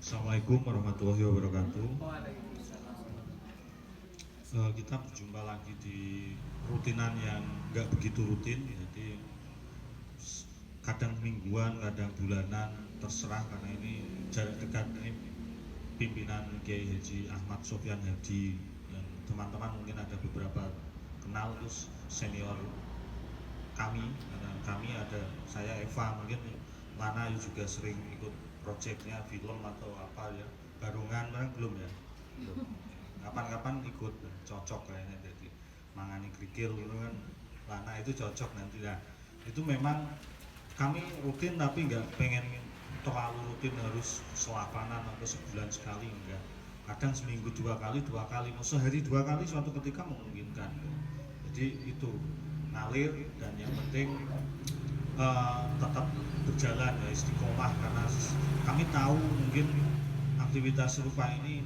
Assalamualaikum warahmatullahi wabarakatuh. Kita berjumpa lagi di rutinan yang nggak begitu rutin, jadi kadang mingguan, kadang bulanan, terserah karena ini jarak dekat ini pimpinan Kiai Haji Ahmad Sofyan Hadi yang teman-teman mungkin ada beberapa kenal, terus senior kami, karena kami ada saya Eva mungkin Lana juga sering ikut proyeknya film atau apa ya, Barungan kan belum ya, kapan-kapan ikut cocok kayaknya, jadi mangani krikil gitu kan Lana itu cocok nanti lah. Itu memang kami rutin tapi nggak pengen terlalu rutin harus selapanan atau sebulan sekali, enggak, kadang seminggu dua kali sehari dua kali suatu ketika memungkinkan. Jadi itu ngalir dan yang penting tetap berjalan ya, istiqomah, karena kami tahu mungkin aktivitas serupa ini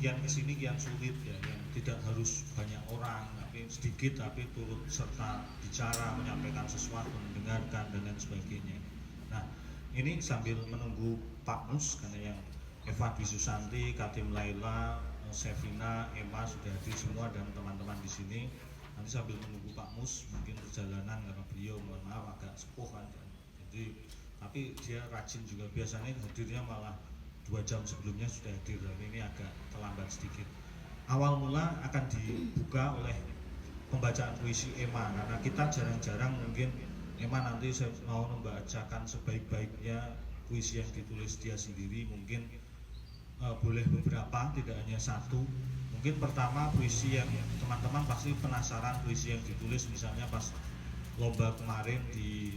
kian kesini kian sulit ya, yang tidak harus banyak orang tapi sedikit tapi turut serta bicara, menyampaikan sesuatu, mendengarkan dan lain sebagainya. Nah ini sambil menunggu Pak Mus, karena yang Eva Dwi Susanti, Katim Laila, Sevina, Emma sudah hadir semua dan teman-teman di sini. Nanti sambil menunggu Pak Mus, mungkin perjalanan karena beliau mohon maaf agak sepuh kan, jadi tapi dia rajin juga, biasanya hadirnya malah 2 jam sebelumnya sudah hadir, tapi ini agak terlambat sedikit. Awal mula akan dibuka oleh pembacaan puisi Emma, karena kita jarang-jarang mungkin Emma nanti saya mau membacakan sebaik-baiknya puisi yang ditulis dia sendiri, mungkin boleh beberapa, tidak hanya satu. Mungkin pertama puisi yang teman-teman pasti penasaran, puisi yang ditulis misalnya pas lomba kemarin di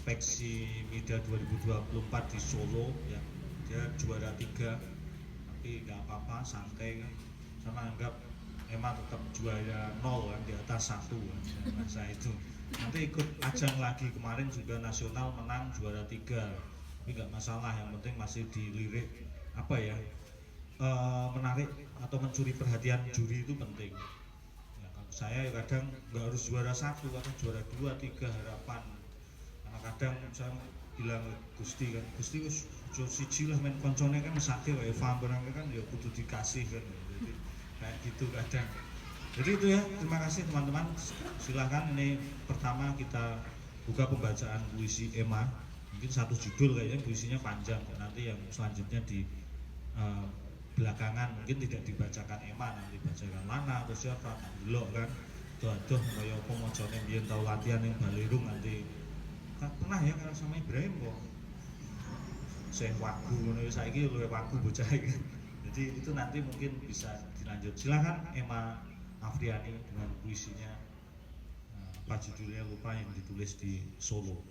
Peksi Mida 2024 di Solo ya, dia juara 3, tapi nggak apa-apa, santai kan, sama anggap Emma tetap juara 0 kan, di atas 1 kan, masa itu nanti ikut ajang lagi, kemarin juga nasional menang juara 3, tapi nggak masalah, yang penting masih dilirik apa ya, menarik atau mencuri perhatian juri itu penting ya. Kalau saya kadang nggak harus juara 1, kadang juara 2, 3 harapan, karena kadang saya bilang Gusti kan, Gusti wis siji lah main koncone kan mesake wae famperang kan ya kudu dikasih kan, jadi kayak gitu kadang. Jadi itu ya, terima kasih teman-teman, silahkan. Ini pertama kita buka pembacaan puisi Emma, mungkin satu judul kayaknya, puisinya panjang, nanti yang selanjutnya di belakangan mungkin tidak dibacakan Emma, nanti dibacakan Lana atau siapa, tak delok kan aduh kaya apa mocone biyen tau latihan yang Balirung, nanti pernah ya karena sama Ibrahim kok saya wagu ngono, saiki luwih wagu bocah iki. Jadi itu nanti mungkin bisa dilanjut. Silakan Emma Afriani dengan puisinya, apa judulnya lupa, yang ditulis di Solo.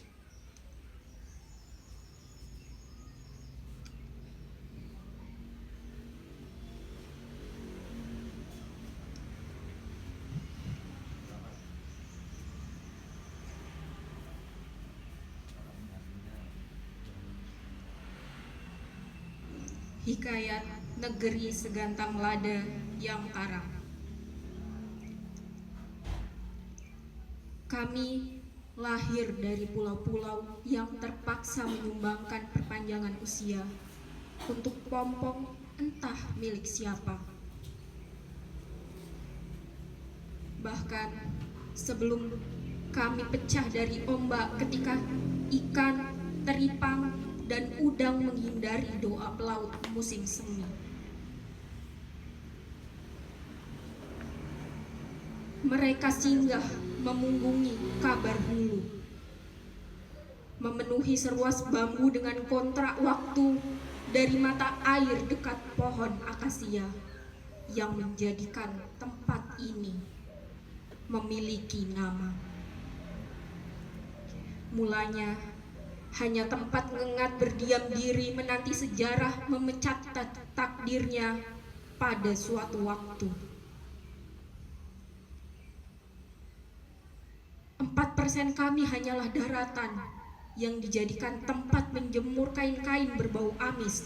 Hikayat negeri segantang lada yang karam. Kami lahir dari pulau-pulau yang terpaksa menyumbangkan perpanjangan usia untuk pompong entah milik siapa. Bahkan sebelum kami pecah dari ombak ketika ikan, teripang, dan udang menghindari doa pelaut musim semi. Mereka singgah memunggungi kabar hulu, memenuhi seruas bambu dengan kontrak waktu dari mata air dekat pohon akasia yang menjadikan tempat ini memiliki nama. Mulanya hanya tempat ngengat berdiam diri menanti sejarah memecat takdirnya pada suatu waktu. 4% kami hanyalah daratan yang dijadikan tempat menjemur kain-kain berbau amis,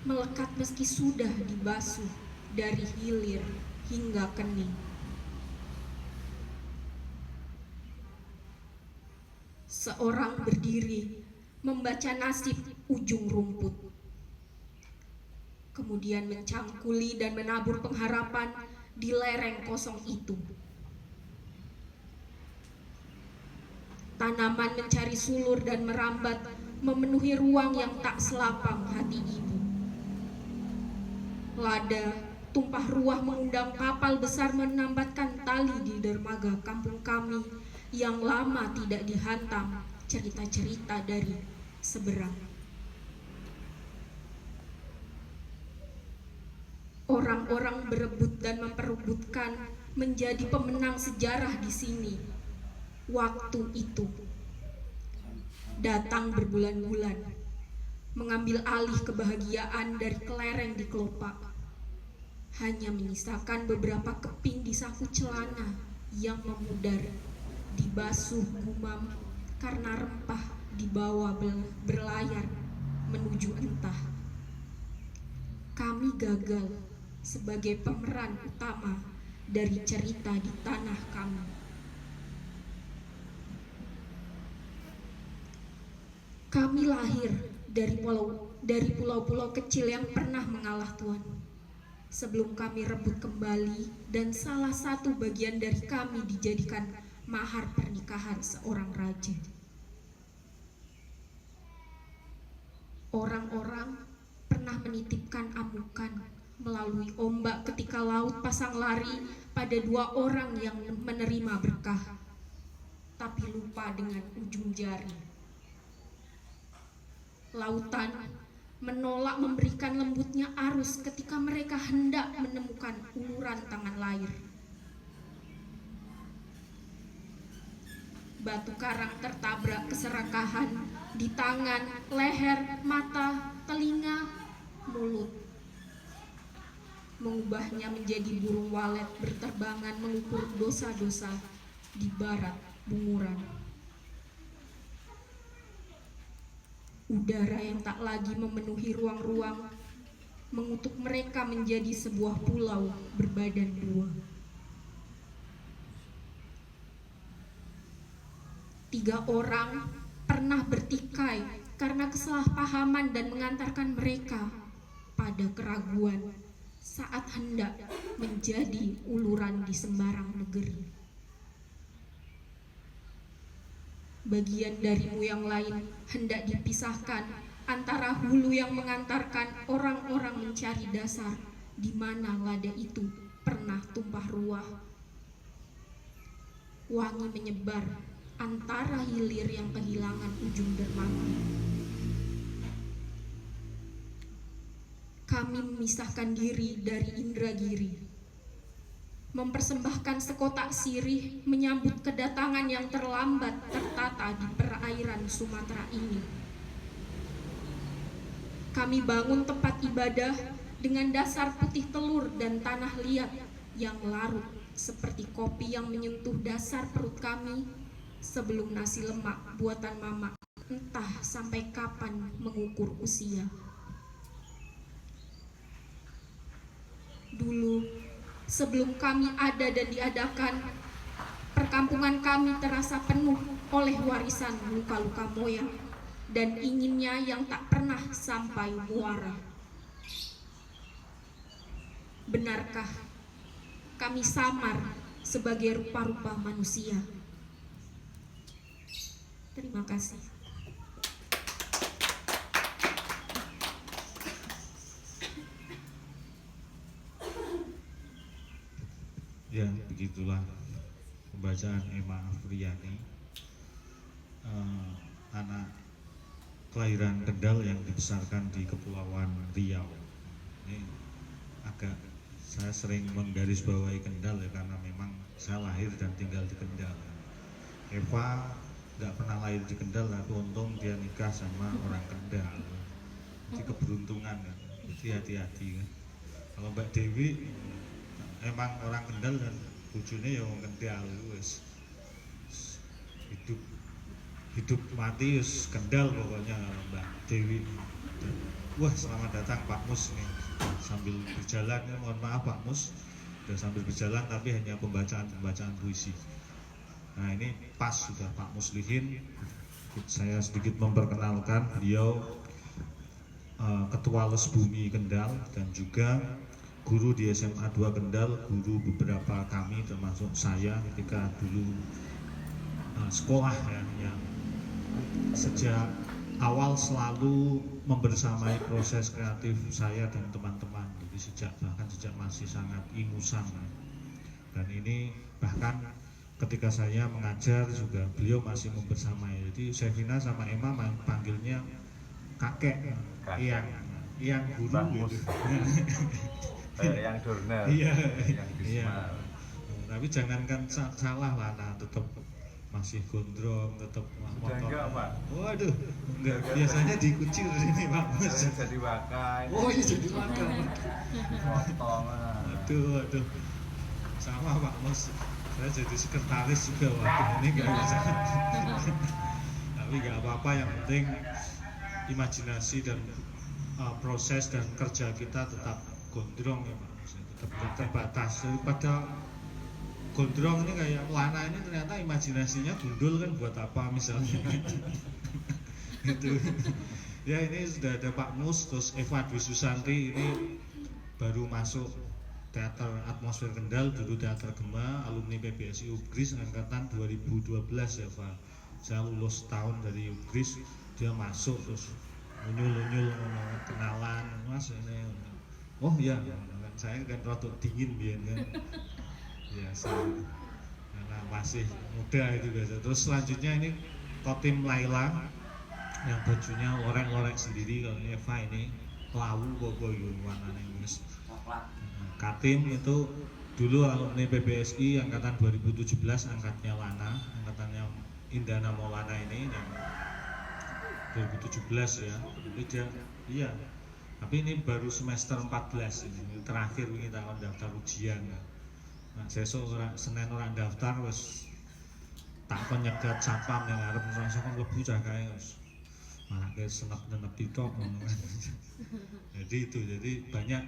melekat meski sudah dibasuh dari hilir hingga kening. Seorang berdiri membaca nasib ujung rumput. kemudian mencangkuli dan menabur pengharapan di lereng kosong itu. Tanaman mencari sulur dan merambat, memenuhi ruang yang tak selapang hati ibu. Lada, tumpah ruah mengundang kapal besar menambatkan tali di dermaga kampung kami yang lama tidak dihantam cerita-cerita dari seberang. Orang-orang berebut dan memperebutkan menjadi pemenang sejarah di sini. Waktu itu datang berbulan-bulan, mengambil alih kebahagiaan dari kelereng di kelopak, hanya menyisakan beberapa keping di saku celana yang memudar, dibasuh gumam karena rempah dibawa berlayar menuju entah. Kami gagal sebagai pemeran utama dari cerita di tanah kami. Kami lahir dari pulau-pulau kecil yang pernah mengalah Tuhan. Sebelum kami rebut kembali dan salah satu bagian dari kami dijadikan mahar pernikahan seorang raja. Orang-orang pernah menitipkan amukan melalui ombak ketika laut pasang lari pada dua orang yang menerima berkah, tapi lupa dengan ujung jari. Lautan menolak memberikan lembutnya arus ketika mereka hendak menemukan uluran tangan layar. Batu karang tertabrak keserakahan di tangan, leher, mata, telinga, mulut. Mengubahnya menjadi burung walet berterbangan mengukur dosa-dosa di barat bunguran. Udara yang tak lagi memenuhi ruang-ruang mengutuk mereka menjadi sebuah pulau berbadan dua. 3 orang pernah bertikai karena kesalahpahaman dan mengantarkan mereka pada keraguan saat hendak menjadi uluran di sembarang negeri. Bagian darimu yang lain hendak dipisahkan antara hulu yang mengantarkan orang-orang mencari dasar di mana lada itu pernah tumpah ruah. Wangi menyebar antara hilir yang kehilangan ujung dermaga. Kami memisahkan diri dari Indragiri, mempersembahkan sekotak sirih menyambut kedatangan yang terlambat tertata di perairan Sumatera ini. Kami bangun tempat ibadah dengan dasar putih telur dan tanah liat yang larut seperti kopi yang menyentuh dasar perut kami sebelum nasi lemak buatan mama entah sampai kapan mengukur usia. Dulu, sebelum kami ada dan diadakan, perkampungan kami terasa penuh oleh warisan luka-luka moyang dan inginnya yang tak pernah sampai muara. Benarkah kami samar sebagai rupa-rupa manusia? Terima kasih. Ya, begitulah pembacaan Emma Afriani, anak kelahiran Kendal yang dibesarkan di Kepulauan Riau. Ini agak saya sering menggarisbawahi Kendal ya, karena memang saya lahir dan tinggal di Kendal. Eva nggak pernah lahir di Kendal, tapi untung dia nikah sama orang Kendal. Jadi keberuntungan kan. Jadi hati-hati kan. Kalau Mbak Dewi emang orang Kendal dan bojone ya wong Kendal, wis hidup mati wis Kendal pokoknya kalau Mbak Dewi. Wah, selamat datang Pak Mus nih. Sambil berjalan, ya, mohon maaf Pak Mus, udah sambil berjalan tapi hanya pembacaan puisi. Nah, ini pas sudah Pak Muslihin. Saya sedikit memperkenalkan beliau Ketua Les Bumi Kendal, dan juga guru di SMA 2 Kendal, guru beberapa kami termasuk saya ketika dulu sekolah ya, yang sejak awal selalu membersamai proses kreatif saya dan teman-teman. Jadi bahkan sejak masih sangat ingusan. Dan ini bahkan ketika saya mengajar juga beliau masih membersamai. Jadi Sevina sama Emma panggilnya kakek. Yang guru gitu. Yang Dornel. Iya. Yang Iya. Tapi jangankan salah lah, nah tetap masih gondrong, tetap Sudah enggak, Pak? Waduh, enggak, biasanya dikucir sini Pak Mus. Jadi wakai. Oh iya, jadi wakai. Potong. Aduh. Sama Pak Mus. Saya jadi sekretaris juga waktu ini enggak bisa. Tapi enggak apa-apa, yang penting imajinasi dan proses dan kerja kita tetap gondrong ya Pak Mus. Tetap terbatas daripada gondrong ini kayak Lana ini ternyata imajinasinya gundul kan, buat apa misalnya. Itu ya, ini sudah ada Pak Mus, terus Eva Dwi Susanti ini baru masuk teater Atmosfer Kendal, dulu teater Gema, alumni PBSI Ugris angkatan 2012 ya Pak. Saya lulus tahun dari Ugris, dia masuk terus unyul kenalan, Mas ini. Oh ya, saya kan rada dingin biar kan. Biasa, karena masih muda itu biasa. Terus selanjutnya ini Kotim Laila yang bajunya lorek-lorek sendiri. Kalau ini Eva ini lawu bobo warnanya Mas. Katim itu dulu alumni PBSI angkatan 2017, angkatnya Lana, angkatannya Indana Maulana ini yang 2017 ya. Jadi dia iya. Tapi ini baru semester 14 ini terakhir ini tahun daftar ujian. Nah, sesuk Senin orang daftar wis tak penyegat sapam yang arep langsung mlebu cah kae wis malah kayak senep-senep tok ngono. Jadi banyak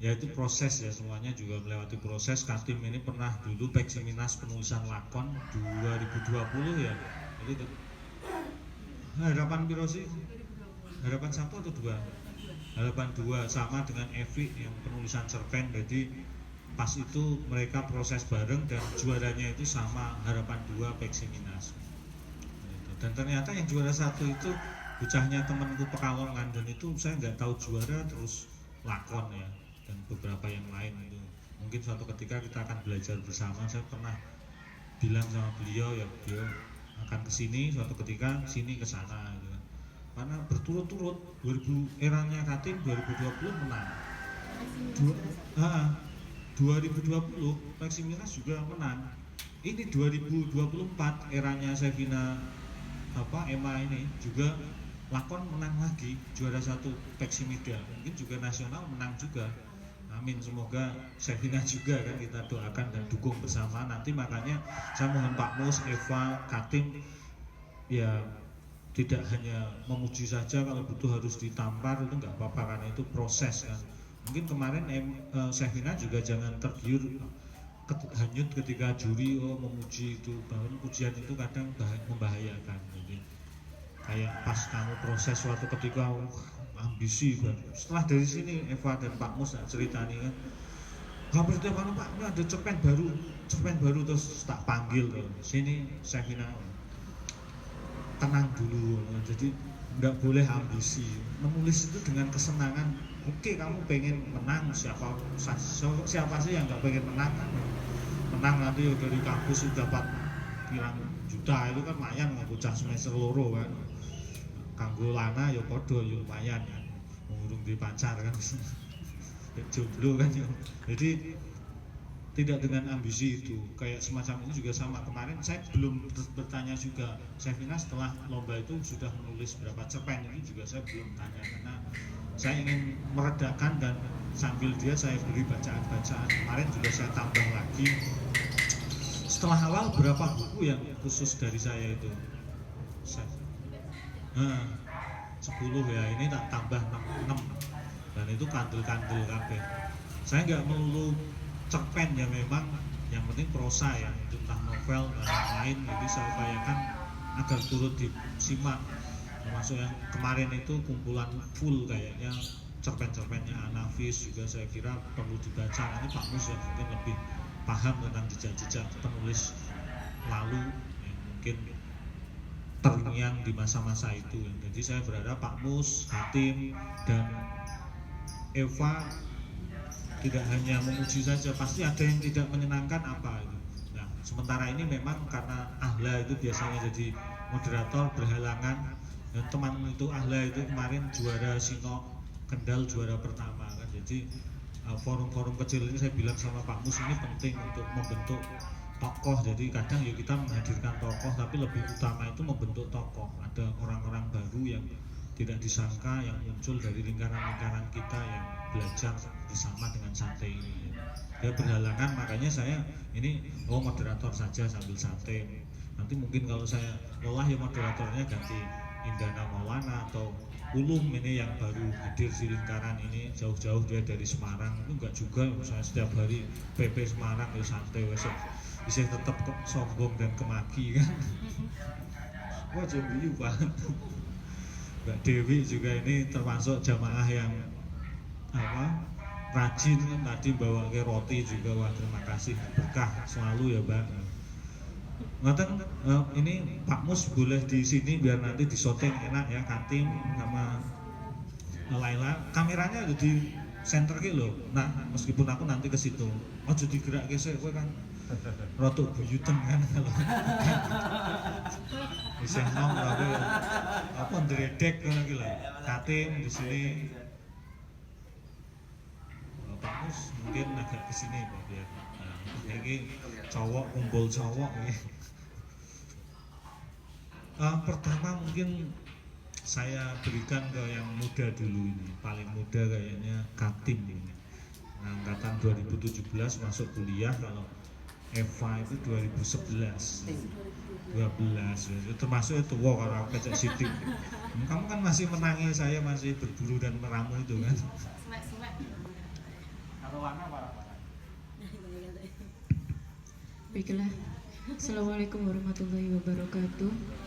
ya, itu proses ya, semuanya juga melewati proses. Katim ini pernah dulu Peksiminas penulisan lakon 2020 ya. Jadi harapan piro sih? Harapan 1 atau 2? Harapan 2 sama dengan Evi yang penulisan cerpen. Jadi pas itu mereka proses bareng dan juaranya itu sama, Harapan 2 Peksiminas. Dan ternyata yang juara 1 itu bocahnya temanku Pekalongan, dan itu saya nggak tahu juara, terus lakon ya, dan beberapa yang lain itu. Mungkin suatu ketika kita akan belajar bersama. Saya pernah bilang sama beliau ya, beliau akan kesini suatu ketika, sini ke sana gitu kan. Karena berturut-turut 2000 eranya Katim 2020 menang. 2020 Peksiminas juga menang. Ini 2024 eranya Sevina Emma ini juga lakon menang lagi, juara 1 Peksimida. Mungkin juga nasional menang juga. Amin, semoga Sevina juga kan, kita doakan dan dukung bersama nanti. Makanya saya mohon Pak Mus, Eva, Katim ya tidak hanya memuji saja, kalau butuh harus ditampar itu nggak apa-apa, karena itu proses kan. Mungkin kemarin Sevina juga jangan tergiur hanyut ketika juri memuji itu, bahwa pujian itu kadang membahayakan. Jadi kayak pas kamu proses suatu ketika ambisi kan. Setelah dari sini Eva dan Pak Mus cerita nih kan, hampir tiap malam Pak, ini ada cerpen baru terus tak panggil tuh. Sini Sevina, tenang dulu. Jadi nggak boleh ambisi. Menulis itu dengan kesenangan. Oke, kamu pengen menang, siapa sih yang nggak pengen menang kan? Menang nanti dari kampus sudah dapat pirang juta, itu kan lumayan, nggak bocah semester loro kan. Kanggo Lana ya podo ya lumayan kan, mengurung di pacar kan, jomblo kan ya. Jadi tidak dengan ambisi itu, kayak semacam ini juga sama. Kemarin saya belum bertanya juga, Sevina setelah lomba itu sudah menulis berapa cerpen, ini juga saya belum tanya, karena saya ingin meredakan dan sambil dia saya beri bacaan-bacaan. Kemarin juga saya tambah lagi. Setelah awal berapa buku yang khusus dari saya itu? 10 ya, ini tak tambah 6. Dan itu kandel-kandel kabeh. Saya nggak melulu cerpen ya, memang yang penting prosa ya, itu entah novel dan lain-lain. Jadi saya upayakan agar turut disimak termasuk yang kemarin itu kumpulan full kayaknya cerpen-cerpennya Anafis juga saya kira perlu dibaca. Nanti Pak Mus yang mungkin lebih paham tentang jejak-jejak penulis lalu yang mungkin terngiang di masa-masa itu. Jadi saya berharap Pak Mus, Hatim, dan Eva tidak hanya memuji saja, pasti ada yang tidak menyenangkan apa itu. Nah, sementara ini memang karena Ahla itu biasanya jadi moderator berhalangan, dan teman itu Ahla itu kemarin juara Sino Kendal juara pertama kan. Jadi forum-forum kecil ini saya bilang sama Pak Mus ini penting untuk membentuk tokoh. Jadi kadang ya kita menghadirkan tokoh, tapi lebih utama itu membentuk tokoh. Ada orang-orang baru yang tidak disangka yang muncul dari lingkaran-lingkaran kita yang belajar bersama dengan sate ini. Dia berhalangan, makanya saya ini moderator saja sambil sate. Nanti mungkin kalau saya lelah ya moderatornya ganti Indana Maulana atau Ulum ini yang baru hadir di lingkaran ini, jauh-jauh dia dari Semarang. Itu enggak juga, saya setiap hari PP Semarang ya santai bisa tetap kok sombong dan kemaki kan. Wah jembiu banget. Mbak Dewi juga ini termasuk jamaah yang rajin kan, tadi bawa ke roti juga. Wah terima kasih, berkah selalu ya Mbak. Ngaten ini Pak Mus boleh di sini biar nanti disoting enak ya, Katim sama Laila. Kameranya ada di center ki lho. Nah, meskipun aku nanti ke situ. Ojo digerakke sik kowe kan. Rotok buyuten kan kalau. Bisa nom tapi apa ndredeg ngono ki lho. Katim di sini. Pak Mus mungkin agak ke sini Pak biar. Nah, ini cowok kumpul cowok ini. Pertama mungkin saya berikan ke yang muda dulu ini, paling muda kayaknya Katim ini. Angkatan 2017 masuk kuliah, kalau Eva itu 2011. 12 itu termasuk itu kalau aku kecek sidik. Kamu kan masih menangi saya masih berburu dan meramu itu kan. Baiklah, Assalamualaikum warahmatullahi wabarakatuh.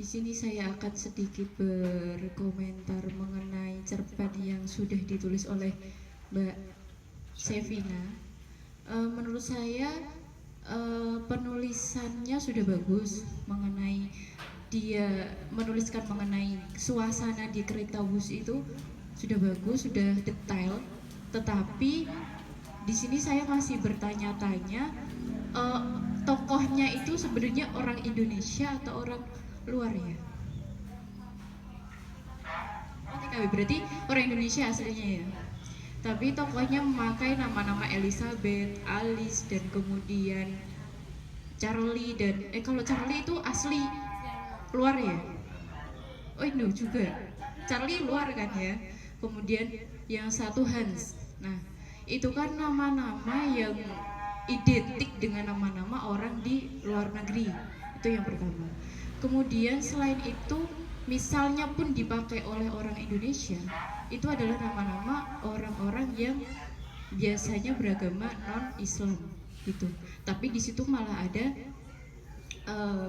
Di sini saya akan sedikit berkomentar mengenai cerpen yang sudah ditulis oleh Mbak Sevina. Menurut saya penulisannya sudah bagus, mengenai dia menuliskan mengenai suasana di kereta bus itu sudah bagus, sudah detail. Tetapi di sini saya masih bertanya-tanya, tokohnya itu sebenarnya orang Indonesia atau orang luar ya? TKW berarti orang Indonesia aslinya ya. Tapi tokohnya memakai nama-nama Elizabeth, Alice, dan kemudian Charlie dan kalau Charlie itu asli luar ya? Oh Indo juga. Charlie luar kan ya. Kemudian yang satu Hans. Nah, itu kan nama-nama yang identik dengan nama-nama orang di luar negeri. Itu yang pertama. Kemudian selain itu, misalnya pun dipakai oleh orang Indonesia, itu adalah nama-nama orang-orang yang biasanya beragama non-Islam gitu. Tapi di situ malah ada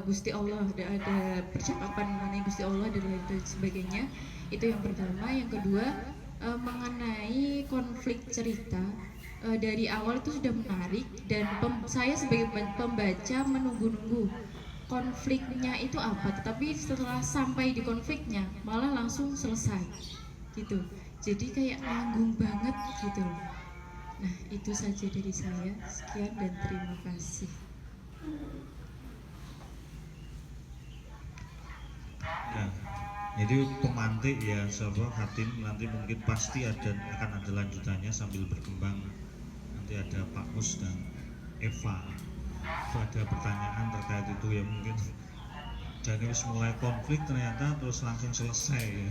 Gusti Allah, ada percakapan mengenai Gusti Allah dan lain sebagainya. Itu yang pertama. Yang kedua, mengenai konflik cerita dari awal itu sudah menarik dan saya sebagai pembaca menunggu-nunggu konfliknya itu apa, tetapi setelah sampai di konfliknya malah langsung selesai gitu, jadi kayak nanggung banget gitu. Nah itu saja dari saya, sekian dan terima kasih. Ya, jadi pemantik ya sahabat Hatim, nanti mungkin pasti akan ada lanjutannya sambil berkembang. Nanti ada Pak Mus dan Eva. Ada pertanyaan terkait itu ya mungkin. Jadi mulai konflik ternyata terus langsung selesai ya.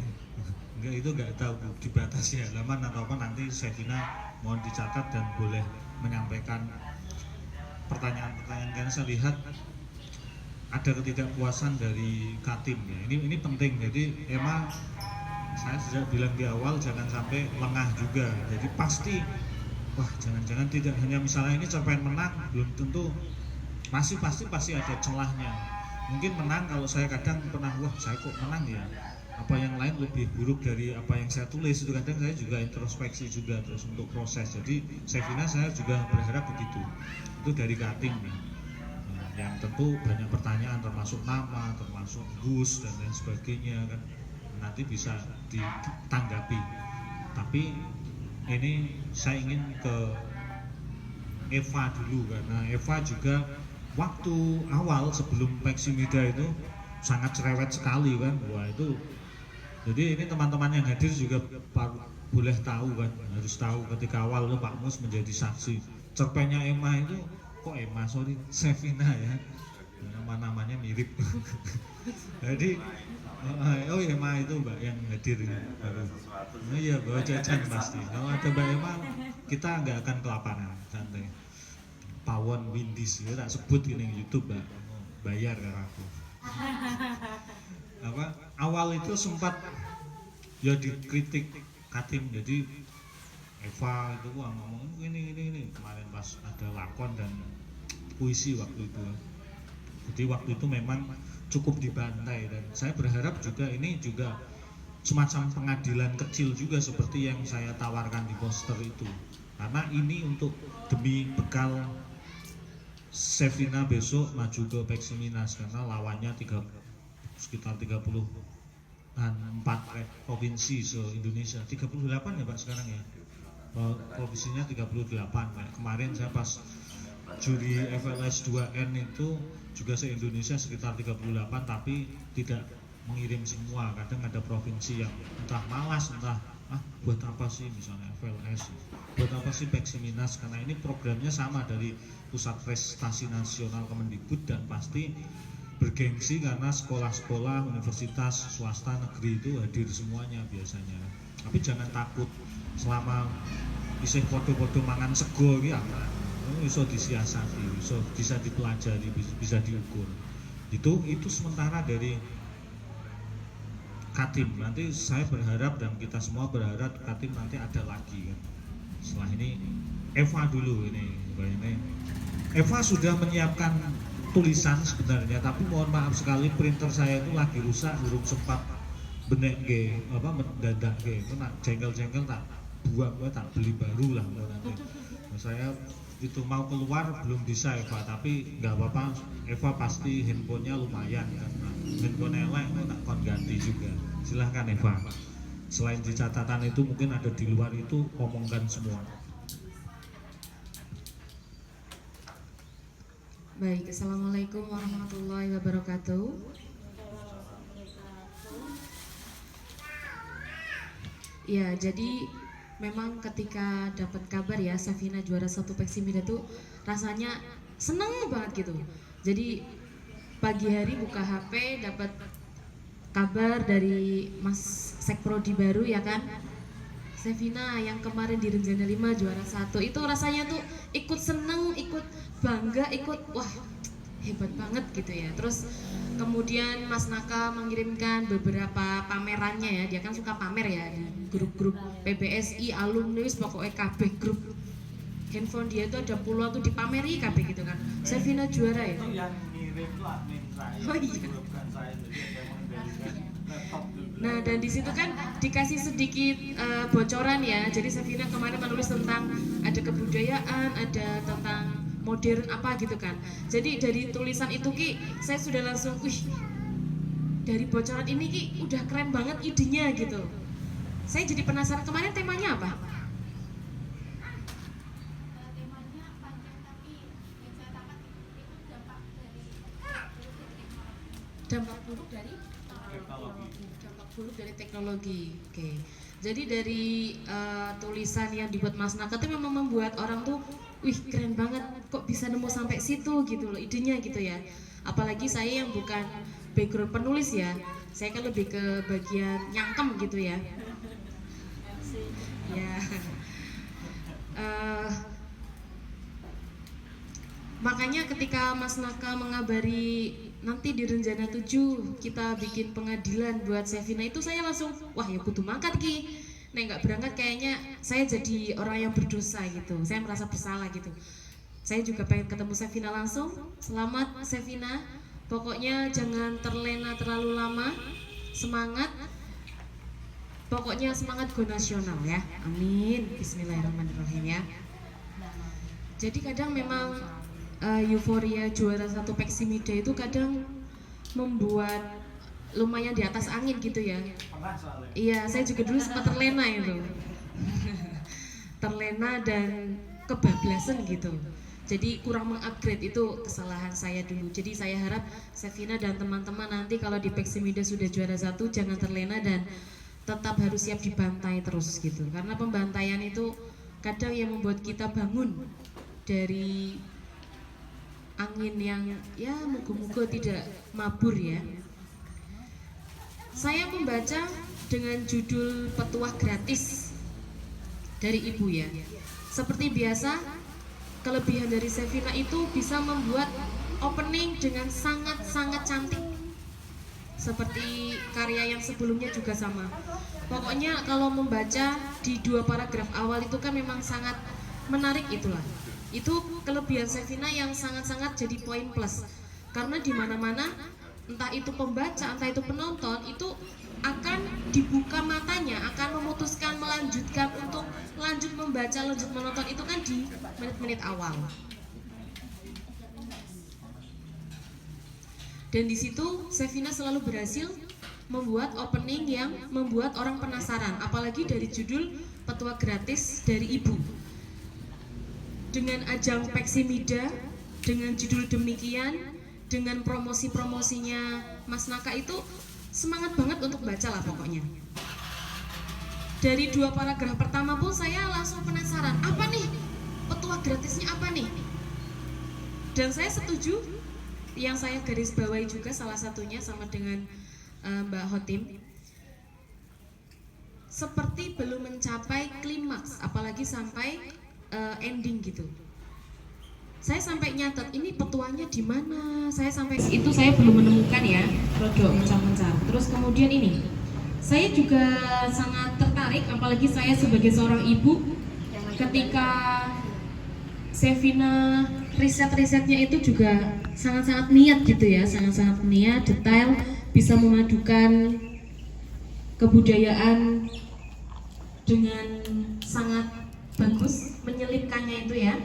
Enggak, itu enggak tahu dibatasi halaman atau apa, nanti Sevina mohon dicatat dan boleh menyampaikan pertanyaan-pertanyaan, karena saya lihat ada ketidakpuasan dari Katim ya. Ini penting. Jadi emang saya sudah bilang di awal jangan sampai lengah juga. Jadi pasti wah jangan-jangan tidak hanya misalnya ini cerpen menang belum tentu, masih pasti ada celahnya. mungkin menang. Kalau saya kadang pernah, wah saya kok menang ya, apa yang lain lebih buruk dari apa yang saya tulis. Itu kadang saya juga introspeksi juga terus untuk proses. Jadi Sevina saya juga berharap begitu. Itu dari cutting nih. Yang tentu banyak pertanyaan termasuk nama, termasuk Gus dan lain sebagainya kan, nanti bisa ditanggapi. Tapi ini saya ingin ke Eva dulu, karena Eva juga waktu awal sebelum Peximida itu sangat cerewet sekali kan. Wah itu, jadi ini teman-teman yang hadir juga boleh tahu kan, harus tahu ketika awal itu Pak Mus menjadi saksi. Cerpennya Emma itu, kok Emma, sorry, Sevina ya, nama-namanya mirip. Jadi oh Emma itu Mbak yang hadir ini. Oh iya, bawa jajan pasti. Kalau ada Mbak Emma, kita nggak akan kelaparan, santai. Pawon Windis ya, tak sebut ini YouTube Mbak, bayar ke aku. Apa awal itu sempat ya dikritik Katim, jadi Eva itu ngomong ini kemarin pas ada lakon dan puisi waktu itu. Jadi waktu itu memang cukup dibantai, dan saya berharap juga ini juga semacam pengadilan kecil juga seperti yang saya tawarkan di poster itu, karena ini untuk demi bekal Sevina besok maju ke Peximinas, karena lawannya sekitar 34 provinsi se-Indonesia. 38 ya Pak sekarang ya, provinsinya 38. Kemarin saya pas juri FLS 2N itu juga se-Indonesia sekitar 38, tapi tidak mengirim semua. Kadang ada provinsi yang entah malas, entah buat apa sih misalnya FLS, buat apa sih Peximinas, karena ini programnya sama dari Pusat Prestasi Nasional Kemendikbud dan pasti bergengsi karena sekolah-sekolah, universitas, swasta, negeri itu hadir semuanya biasanya. Tapi jangan takut, selama isih podo-podo mangan sego iki iso disiasati, bisa dipelajari, bisa diukur. Itu sementara dari Katim. Nanti saya berharap dan kita semua berharap Katim nanti ada lagi kan. Setelah ini Eva dulu ini. Eva sudah menyiapkan tulisan sebenarnya, tapi mohon maaf sekali printer saya itu lagi rusak, belum sempat benek mendadak itu nak jengkel-jengkel tak buang, tak beli baru lah nanti. Saya itu mau keluar belum bisa Eva, tapi nggak apa-apa, Eva pasti handphonenya lumayan kan, handphone elek tak kon ganti juga, silahkan Eva. Selain di catatan itu mungkin ada di luar itu, omongkan semua. Baik, Assalamualaikum warahmatullahi wabarakatuh. Ya, jadi memang ketika dapat kabar ya Sevina juara 1 Peximida tuh rasanya seneng banget gitu. Jadi pagi hari buka HP dapat kabar dari Mas Sekprodi baru ya kan, Sevina yang kemarin di Renjana 5 juara 1. Itu rasanya tuh ikut seneng, ikut bangga, ikut wah hebat banget gitu ya. Terus kemudian Mas Naka mengirimkan beberapa pamerannya ya, dia kan suka pamer ya di grup-grup PBSI, alumni, pokoknya KB grup. Handphone dia itu ada puluhan tuh dipameri KB gitu kan. Sevina juara ya. Itu yang ngirim tuh admin saya. Oh iya. Bukan saya, jadi yang mengendalikan laptop dulu. Nah, dan di situ kan dikasih sedikit bocoran ya. Jadi Sevina kemarin menulis tentang ada kebudayaan, ada tentang modern apa gitu kan. Jadi dari tulisan itu Ki, saya sudah langsung, wih, dari bocoran ini Ki udah keren banget idenya gitu. Saya jadi penasaran kemarin temanya apa? Temanya panjang, tapi yang saya tangkap itu dampak buruk dari Dampak buruk dari teknologi. Oke. Jadi dari tulisan yang dibuat Mas Naka itu memang membuat orang tuh, wih keren banget, kok bisa nemu sampai situ gitu loh idenya gitu ya. Apalagi saya yang bukan background penulis ya, saya kan lebih ke bagian nyangkem gitu ya. Ya. Makanya ketika Mas Naka mengabari nanti di Renjana 7 kita bikin pengadilan buat Sevina, itu saya langsung wah ya kudu mangkat Ki. Nek nggak berangkat kayaknya saya jadi orang yang berdosa gitu. Saya merasa bersalah gitu. Saya juga pengen ketemu Sevina langsung. Selamat Sevina, Pokoknya jangan terlena terlalu lama. Semangat. Pokoknya semangat go nasional ya. Amin. Bismillahirrahmanirrahim ya. Jadi kadang memang euforia juara 1 Peksimida itu kadang membuat lumayan di atas angin gitu ya. Pernah soalnya. Iya, saya juga dulu sempat terlena itu. Terlena dan kebablasan gitu. Jadi kurang mengupgrade, itu kesalahan saya dulu. Jadi saya harap Sevina dan teman-teman nanti kalau di Peksimida sudah juara 1 jangan terlena dan tetap harus siap dibantai terus gitu. Karena pembantaian itu kadang yang membuat kita bangun dari angin yang ya moga-moga tidak mabur ya. Saya membaca dengan judul Petuah Gratis dari Ibu ya. Seperti biasa, kelebihan dari Sevina itu bisa membuat opening dengan sangat-sangat cantik. Seperti karya yang sebelumnya juga sama. Pokoknya kalau membaca di 2 paragraf awal itu kan memang sangat menarik itulah. Itu kelebihan Sevina yang sangat-sangat jadi poin plus. Karena di mana-mana entah itu pembaca, entah itu penonton, itu akan dibuka matanya, akan memutuskan melanjutkan untuk lanjut membaca, lanjut menonton itu kan di menit-menit awal. Dan di situ Sevina selalu berhasil membuat opening yang membuat orang penasaran, apalagi dari judul Petuah Gratis dari Ibu. Dengan ajang Peksimida, dengan judul demikian, dengan promosi-promosinya Mas Naka itu semangat banget untuk baca lah pokoknya. Dari 2 paragraf pertama pun saya langsung penasaran, apa nih petuah gratisnya apa nih? Dan saya setuju, yang saya garis bawahi juga salah satunya sama dengan Mbak Hotim, seperti belum mencapai klimaks, apalagi sampai ending gitu. Saya sampai nyatet ini petuanya di mana. Saya sampai itu saya belum menemukan ya, rodok mencar-mencar. Terus kemudian ini, saya juga sangat tertarik, apalagi saya sebagai seorang ibu, ketika Sevina riset-risetnya itu juga sangat-sangat niat gitu ya, sangat-sangat niat, detail, bisa memadukan kebudayaan dengan sangat bagus, menyelipkannya itu ya.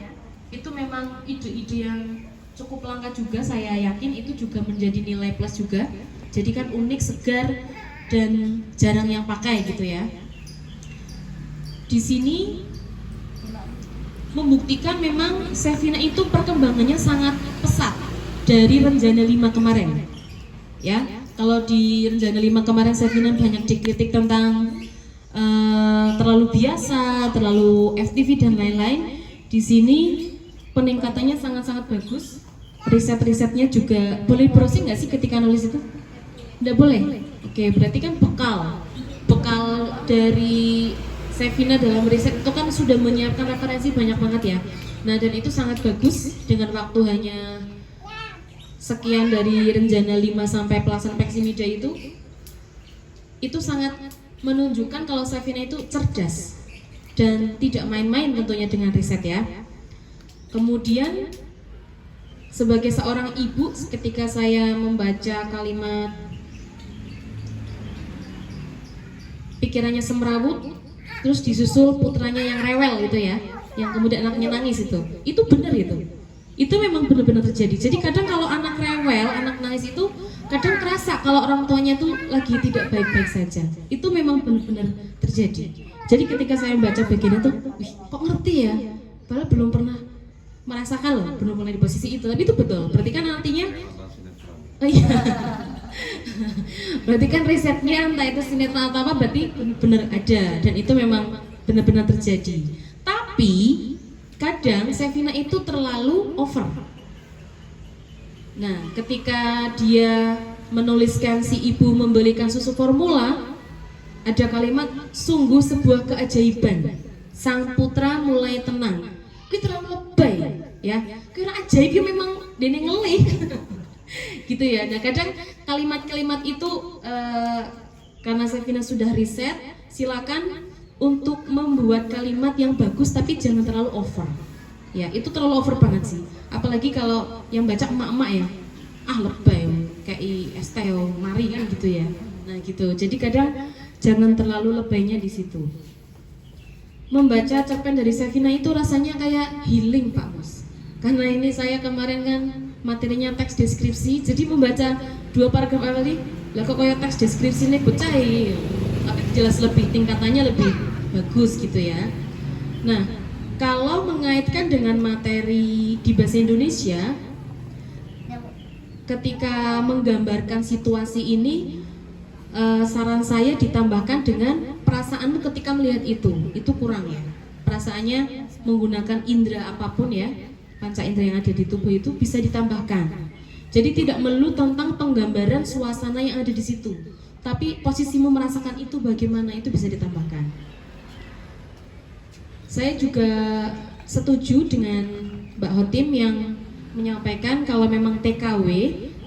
Itu memang ide-ide yang cukup langka juga, saya yakin itu juga menjadi nilai plus juga. Jadi kan unik, segar, dan jarang yang pakai gitu ya. Di sini membuktikan memang Sevina itu perkembangannya sangat pesat dari Renjana 5 kemarin. Ya, kalau di Renjana 5 kemarin Sevina banyak dikritik tentang terlalu biasa, terlalu FTV dan lain-lain. Di sini peningkatannya sangat-sangat bagus. Riset-risetnya juga boleh browsing nggak sih ketika nulis itu? Nggak boleh? Oke, berarti kan bekal dari Sevina dalam riset itu kan sudah menyiapkan referensi banyak banget ya. Nah, dan itu sangat bagus dengan waktu hanya sekian dari Renjana 5 sampai pelaksanaan Peksimida itu sangat menunjukkan kalau Sevina itu cerdas dan tidak main-main tentunya dengan riset ya. Kemudian sebagai seorang ibu, ketika saya membaca kalimat pikirannya semrawut, terus disusul putranya yang rewel gitu ya, yang kemudian anaknya nangis itu benar itu memang benar-benar terjadi. Jadi kadang kalau anak rewel, anak nangis itu kadang kerasa kalau orang tuanya tuh lagi tidak baik-baik saja. Itu memang benar-benar terjadi. Jadi ketika saya membaca bagian itu, wih, kok ngerti ya? Padahal belum pernah merasakan loh, belum pernah di posisi itu. Tapi itu betul. Berarti kan artinya, oh iya. Berarti kan risetnya entah itu sinetron atau apa, berarti benar ada dan itu memang benar-benar terjadi. Tapi kadang Sevina itu terlalu over. Nah, ketika dia menuliskan si ibu membelikan susu formula, ada kalimat sungguh sebuah keajaiban. Sang putra mulai tenang. Itu terlalu lebay ya. Kira ajaib ya memang dene ngelih. Gitu ya. Nah, kadang kalimat-kalimat itu karena Sevina sudah riset, silakan untuk membuat kalimat yang bagus tapi jangan terlalu over. Ya, itu terlalu over banget sih. Apalagi kalau yang baca emak-emak ya. Ah, lebay. ngekei es teh mari kan gitu ya. Nah gitu. Jadi kadang jangan terlalu lebaynya di situ. Membaca cerpen dari Sevina itu rasanya kayak healing Pak Mus. Karena ini saya kemarin kan materinya teks deskripsi, jadi membaca 2 paragraf awal ini, lah kok kayak teks deskripsi ini pecah ya. Tapi jelas lebih tingkatannya lebih bagus gitu ya. Nah, kalau mengaitkan dengan materi di bahasa Indonesia, ketika menggambarkan situasi ini, saran saya ditambahkan dengan perasaanmu ketika melihat itu kurang ya. Perasaannya menggunakan indera apapun ya, panca indera yang ada di tubuh itu bisa ditambahkan. Jadi tidak melulu tentang penggambaran suasana yang ada di situ, tapi posisimu merasakan itu bagaimana, itu bisa ditambahkan. Saya juga setuju dengan Mbak Hotim yang menyampaikan kalau memang TKW,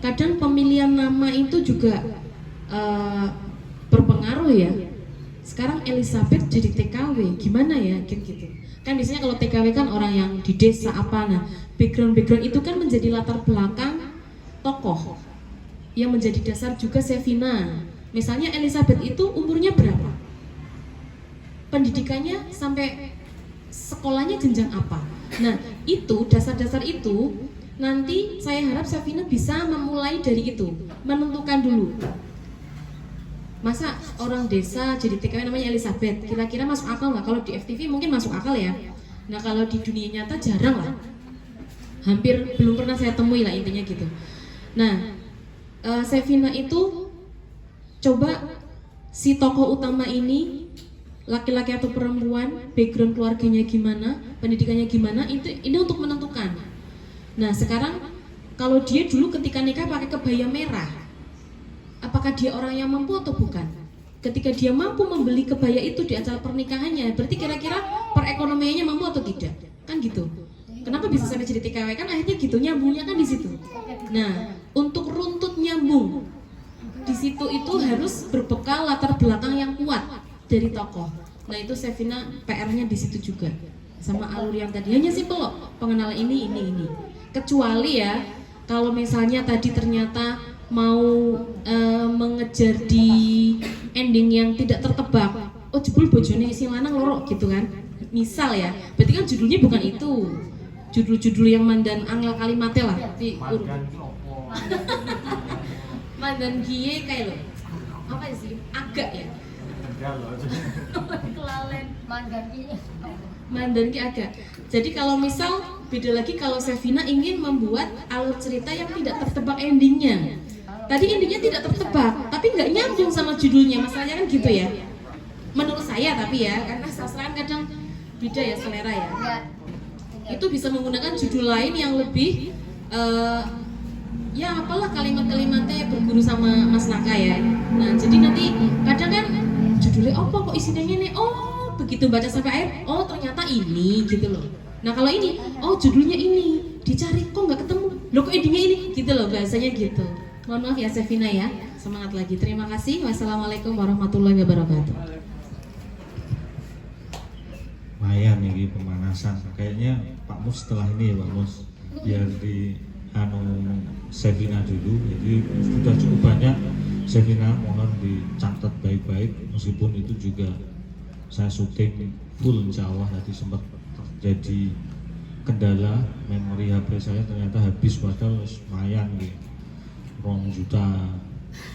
kadang pemilihan nama itu juga berpengaruh ya. Sekarang Elizabeth jadi TKW, gimana ya gitu. Kan biasanya kalau TKW kan orang yang di desa apa, nah background itu kan menjadi latar belakang tokoh yang menjadi dasar juga Sevina. Misalnya Elizabeth itu umurnya berapa? Pendidikannya sampai sekolahnya jenjang apa? Nah itu dasar-dasar itu nanti saya harap Sevina bisa memulai dari itu, menentukan dulu. Masa orang desa jadi TKW namanya Elizabeth, kira-kira masuk akal nggak? Kalau di FTV mungkin masuk akal ya. Nah kalau di dunia nyata jarang lah, hampir belum pernah saya temui lah intinya gitu. Nah Sevina itu coba si tokoh utama ini laki-laki atau perempuan, background keluarganya gimana, pendidikannya gimana, ini untuk menentukan. Nah sekarang kalau dia dulu ketika nikah pakai kebaya merah, apakah dia orang yang mampu atau bukan? Ketika dia mampu membeli kebaya itu di acara pernikahannya, berarti kira-kira perekonomiannya mampu atau tidak? Kan gitu. Kenapa bisa sampai jadi TKW? Kan akhirnya gitu, nyambungnya kan di situ. Nah, untuk runtut nyambung di situ itu harus berbekal latar belakang yang kuat dari tokoh. Nah, itu Sevina PR-nya di situ juga. Sama alur yang tadi hanya simpel loh, pengenalan ini. Kecuali ya, kalau misalnya tadi ternyata mau mengejar di ending yang tidak tertebak, oh jebul bojone sing lanang loro gitu kan, misal ya, berarti kan judulnya bukan itu, judul-judul yang mandan angel kalimatnya lah, tapi mandan gie kayak lo apa sih, agak ya, kelalen mandan gie agak. Jadi kalau misal beda lagi kalau Sevina ingin membuat alur cerita yang tidak tertebak endingnya. Tadi endingnya tidak tertebak, tapi nggak nyambung sama judulnya, masalahnya kan gitu ya. Menurut saya tapi ya, karena sastra kan kadang beda ya selera ya. Itu bisa menggunakan judul lain yang lebih, ya apalah kalimat-kalimatnya berguru sama Mas Naka ya. Nah jadi nanti kadang kan judulnya apa kok isinya nih, oh begitu baca sampai akhir, oh ternyata ini gitu loh. Nah kalau ini, oh judulnya ini, dicari kok nggak ketemu, loh kok endingnya ini, gitu loh bahasanya gitu. Mohon maaf ya Sevina ya, semangat lagi. Terima kasih. Wassalamualaikum warahmatullahi wabarakatuh. Lumayan nih pemanasan. Kayaknya Pak Mus setelah ini ya Pak Mus, biar di Sevina dulu. Jadi sudah cukup banyak. Sevina mohon dicatat baik-baik. Meskipun itu juga saya syuting full insya Allah, tadi sempat terjadi kendala memori HP saya ternyata habis, padahal lumayan gitu. 2 juta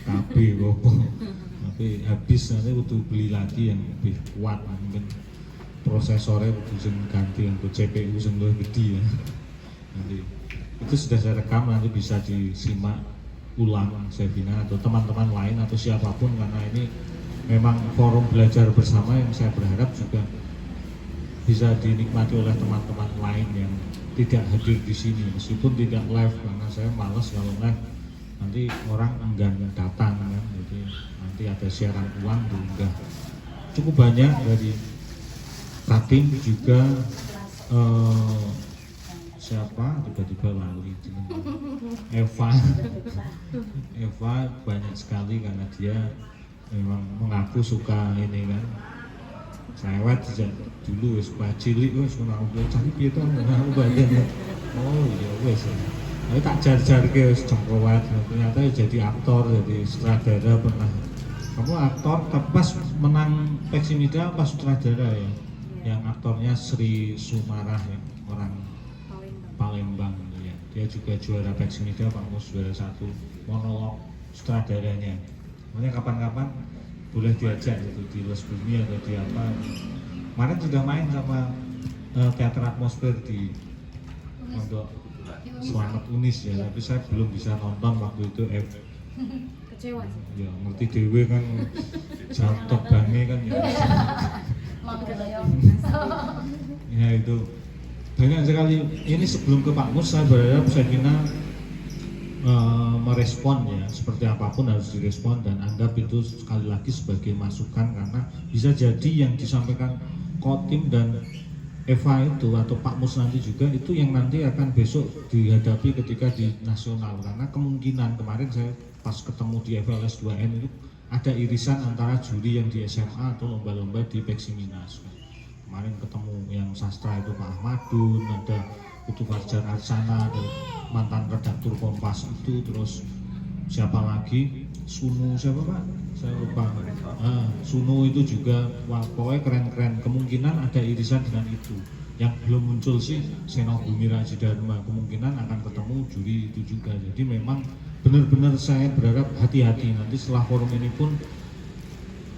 KB kok, tapi habis, nanti butuh beli lagi yang lebih kuat, mungkin prosesornya butuh ganti untuk CPU yang lebih gede ya. Nanti itu sudah saya rekam, nanti bisa disimak ulang Sevina atau teman-teman lain atau siapapun, karena ini memang forum belajar bersama yang saya berharap juga bisa dinikmati oleh teman-teman lain yang tidak hadir di sini, meskipun tidak live, karena saya malas kalau live nanti orang enggan datang kan. Jadi nanti ada siaran ulang juga cukup banyak dari Katim juga, siapa tiba-tiba lali, Eva banyak sekali, karena dia memang mengaku suka ini kan, sewet sejak dulu wis cilik wis kenal gue cari piye to aku badan. Oh iya wis. Aku tak jar-jarke wis jengkowat, ternyata ya jadi aktor, jadi sutradara pernah. Kamu aktor, tapi pas menang Peximida pas sutradara ya. Yang aktornya Sri Sumarah ya, orang Palembang ya. Dia juga juara Peximida, Pak Mus juara 1 monolog sutradaranya. Makanya kapan-kapan boleh diajak itu di Les Bumi atau di apa. Kemarin sudah main sama teater atmosfer di Pondok Selamat Unis ya, tapi saya belum bisa nonton waktu itu. Kecewa sih. Ya ngerti dewe kan, jam terbangnya kan ya. Ya itu banyak sekali. Ini sebelum ke Pak Mus, saya berharap Sevina merespon ya, seperti apapun harus direspon dan anggap itu sekali lagi sebagai masukan, karena bisa jadi yang disampaikan Kotim dan Eva itu atau Pak Mus nanti juga itu yang nanti akan besok dihadapi ketika di nasional, karena kemungkinan kemarin saya pas ketemu di FLS 2N itu ada irisan antara juri yang di SMA atau lomba-lomba di Peksiminas. Kemarin ketemu yang sastra itu Pak Ahmadun, ada Putu Farjar Arsana, ada mantan redaktur Kompas itu, terus siapa lagi, Sunu siapa Pak? Saya lupa. Sunu itu juga, wah, pokoknya keren-keren. Kemungkinan ada irisan dengan itu. Yang belum muncul sih Seno Bumi Raji Dharma, kemungkinan akan ketemu juri itu juga. Jadi memang benar-benar saya berharap hati-hati nanti setelah forum ini pun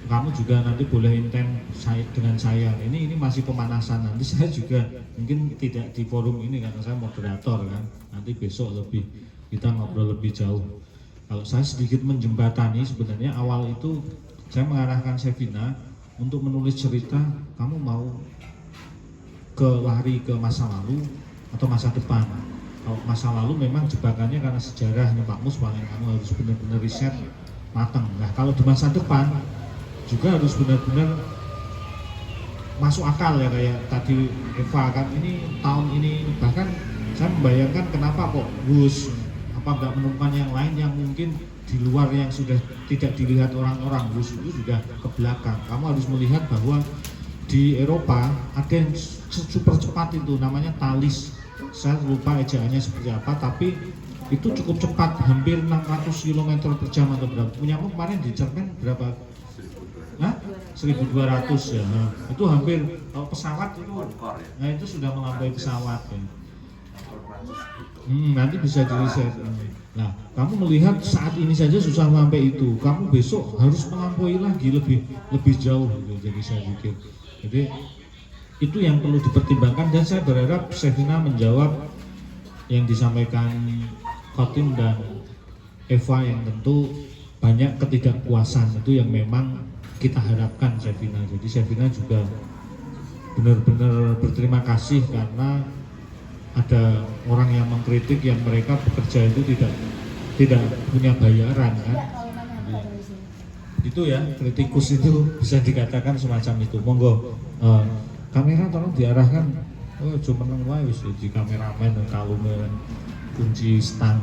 kamu juga nanti boleh intens dengan saya. Ini masih pemanasan. Nanti saya juga mungkin tidak di forum ini karena saya moderator kan. Nanti besok lebih kita ngobrol lebih jauh. Kalau saya sedikit menjembatani, sebenarnya awal itu saya mengarahkan Sevina untuk menulis cerita, kamu mau lari ke masa lalu atau masa depan. Kalau masa lalu memang jebakannya karena sejarahnya Pak Mus, paling kamu harus benar-benar riset matang. Nah kalau di masa depan juga harus benar-benar masuk akal ya, kayak tadi Eva kan, ini tahun ini bahkan saya membayangkan kenapa kok Gus apa nggak menemukan yang lain yang mungkin di luar yang sudah tidak dilihat orang-orang. Gus itu sudah ke belakang. Kamu harus melihat bahwa di Eropa ada yang super cepat itu namanya Thalys. Saya lupa ejaannya seperti apa, tapi itu cukup cepat, hampir 600 km per jam atau berapa. Punyamu kemarin di cerpen berapa? Hah? 1200 ya. Nah, itu hampir kalau pesawat itu, nah itu sudah melampaui pesawat ya. Nanti bisa diriset. Nah, kamu melihat saat ini saja susah sampai itu, kamu besok harus melampaui lagi lebih jauh gitu. Jadi saya pikir, jadi itu yang perlu dipertimbangkan dan saya berharap Sevina menjawab yang disampaikan Kotim dan Eva yang tentu banyak ketidakpuasan itu yang memang kita harapkan Sevina. Jadi Sevina juga benar-benar berterima kasih karena ada orang yang mengkritik yang mereka bekerja itu tidak punya bayaran kan. Itu ya, kritikus itu bisa dikatakan semacam itu. Monggo kamera tolong diarahkan. Oh cuma meneng wae wis di kameramen kalume kunci stang.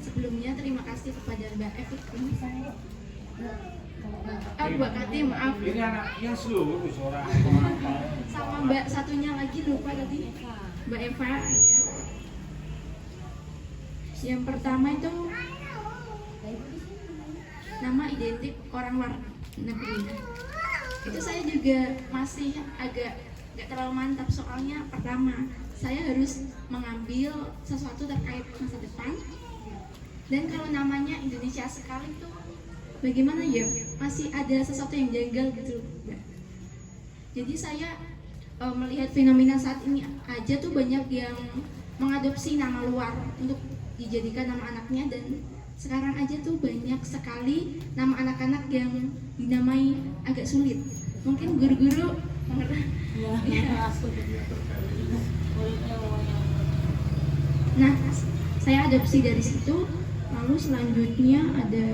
Sebelumnya terima kasih kepada Mbak Evi. Mbak Kati, maaf. Ini anaknya seluruh suara. Sama Mbak satunya lagi lupa tadi. Mbak Eva. Ya. Yang pertama itu nama identik orang luar negeri. Itu saya juga masih agak nggak terlalu mantap, soalnya pertama saya harus mengambil sesuatu terkait masa depan. Dan kalau namanya Indonesia sekali tuh bagaimana ya, masih ada sesuatu yang janggal gitu Mbak. Jadi saya melihat fenomena saat ini aja tuh banyak yang mengadopsi nama luar untuk dijadikan nama anaknya, dan sekarang aja tuh banyak sekali nama anak-anak yang dinamai agak sulit. Mungkin guru-guru nah saya adopsi dari situ. Lalu selanjutnya ada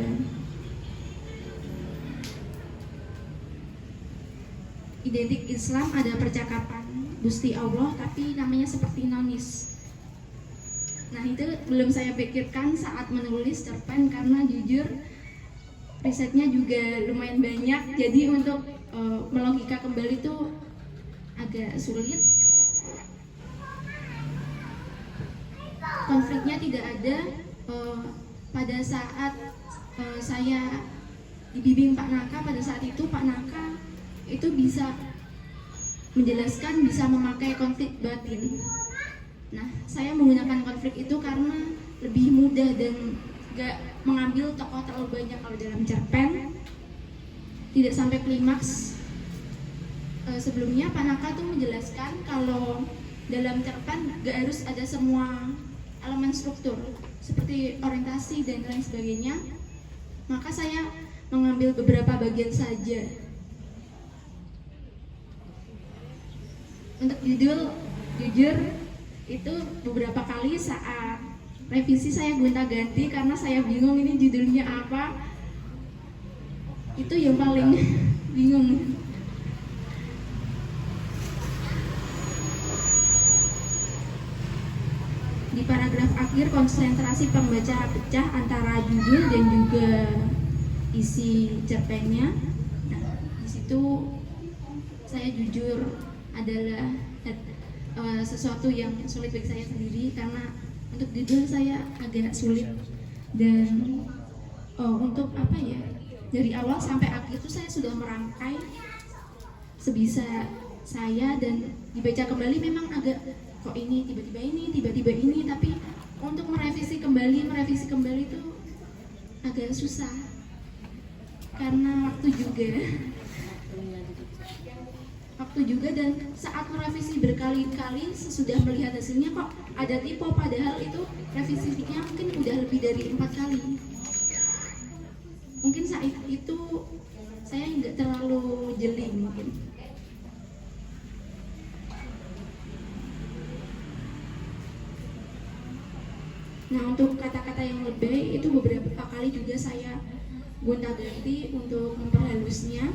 identik Islam, ada percakapan Gusti Allah tapi namanya seperti nonis. Nah itu belum saya pikirkan saat menulis cerpen karena jujur risetnya juga lumayan banyak. Jadi untuk melogika kembali tuh agak sulit. Konfliknya tidak ada pada saat saya dibimbing Pak Naka. Pada saat itu Pak Naka itu bisa menjelaskan, bisa memakai konflik batin. Nah, saya menggunakan konflik itu karena lebih mudah dan gak mengambil tokoh terlalu banyak. Kalau dalam cerpen tidak sampai klimaks. Sebelumnya Pak Naka tuh menjelaskan kalau dalam cerpen gak harus ada semua elemen struktur seperti orientasi dan lain sebagainya. Maka saya mengambil beberapa bagian saja. Untuk judul, jujur itu beberapa kali saat revisi saya gonta-ganti karena saya bingung ini judulnya apa. Itu yang paling bingung. Di paragraf akhir konsentrasi pembaca pecah antara judul dan juga isi cerpennya. Nah, di situ saya jujur adalah sesuatu yang sulit bagi saya sendiri karena untuk judul saya agak sulit dan untuk apa ya, dari awal sampai akhir itu saya sudah merangkai sebisa saya dan dibaca kembali memang agak kok ini tiba-tiba ini, tapi untuk merevisi kembali itu agak susah karena waktu juga dan saat merevisi berkali-kali sesudah melihat hasilnya kok ada typo, padahal itu revisinya mungkin udah lebih dari 4 kali. Mungkin saat itu saya nggak terlalu jeli mungkin. Nah, untuk kata-kata yang lebay itu beberapa kali juga saya gonta-ganti untuk memperhalusnya.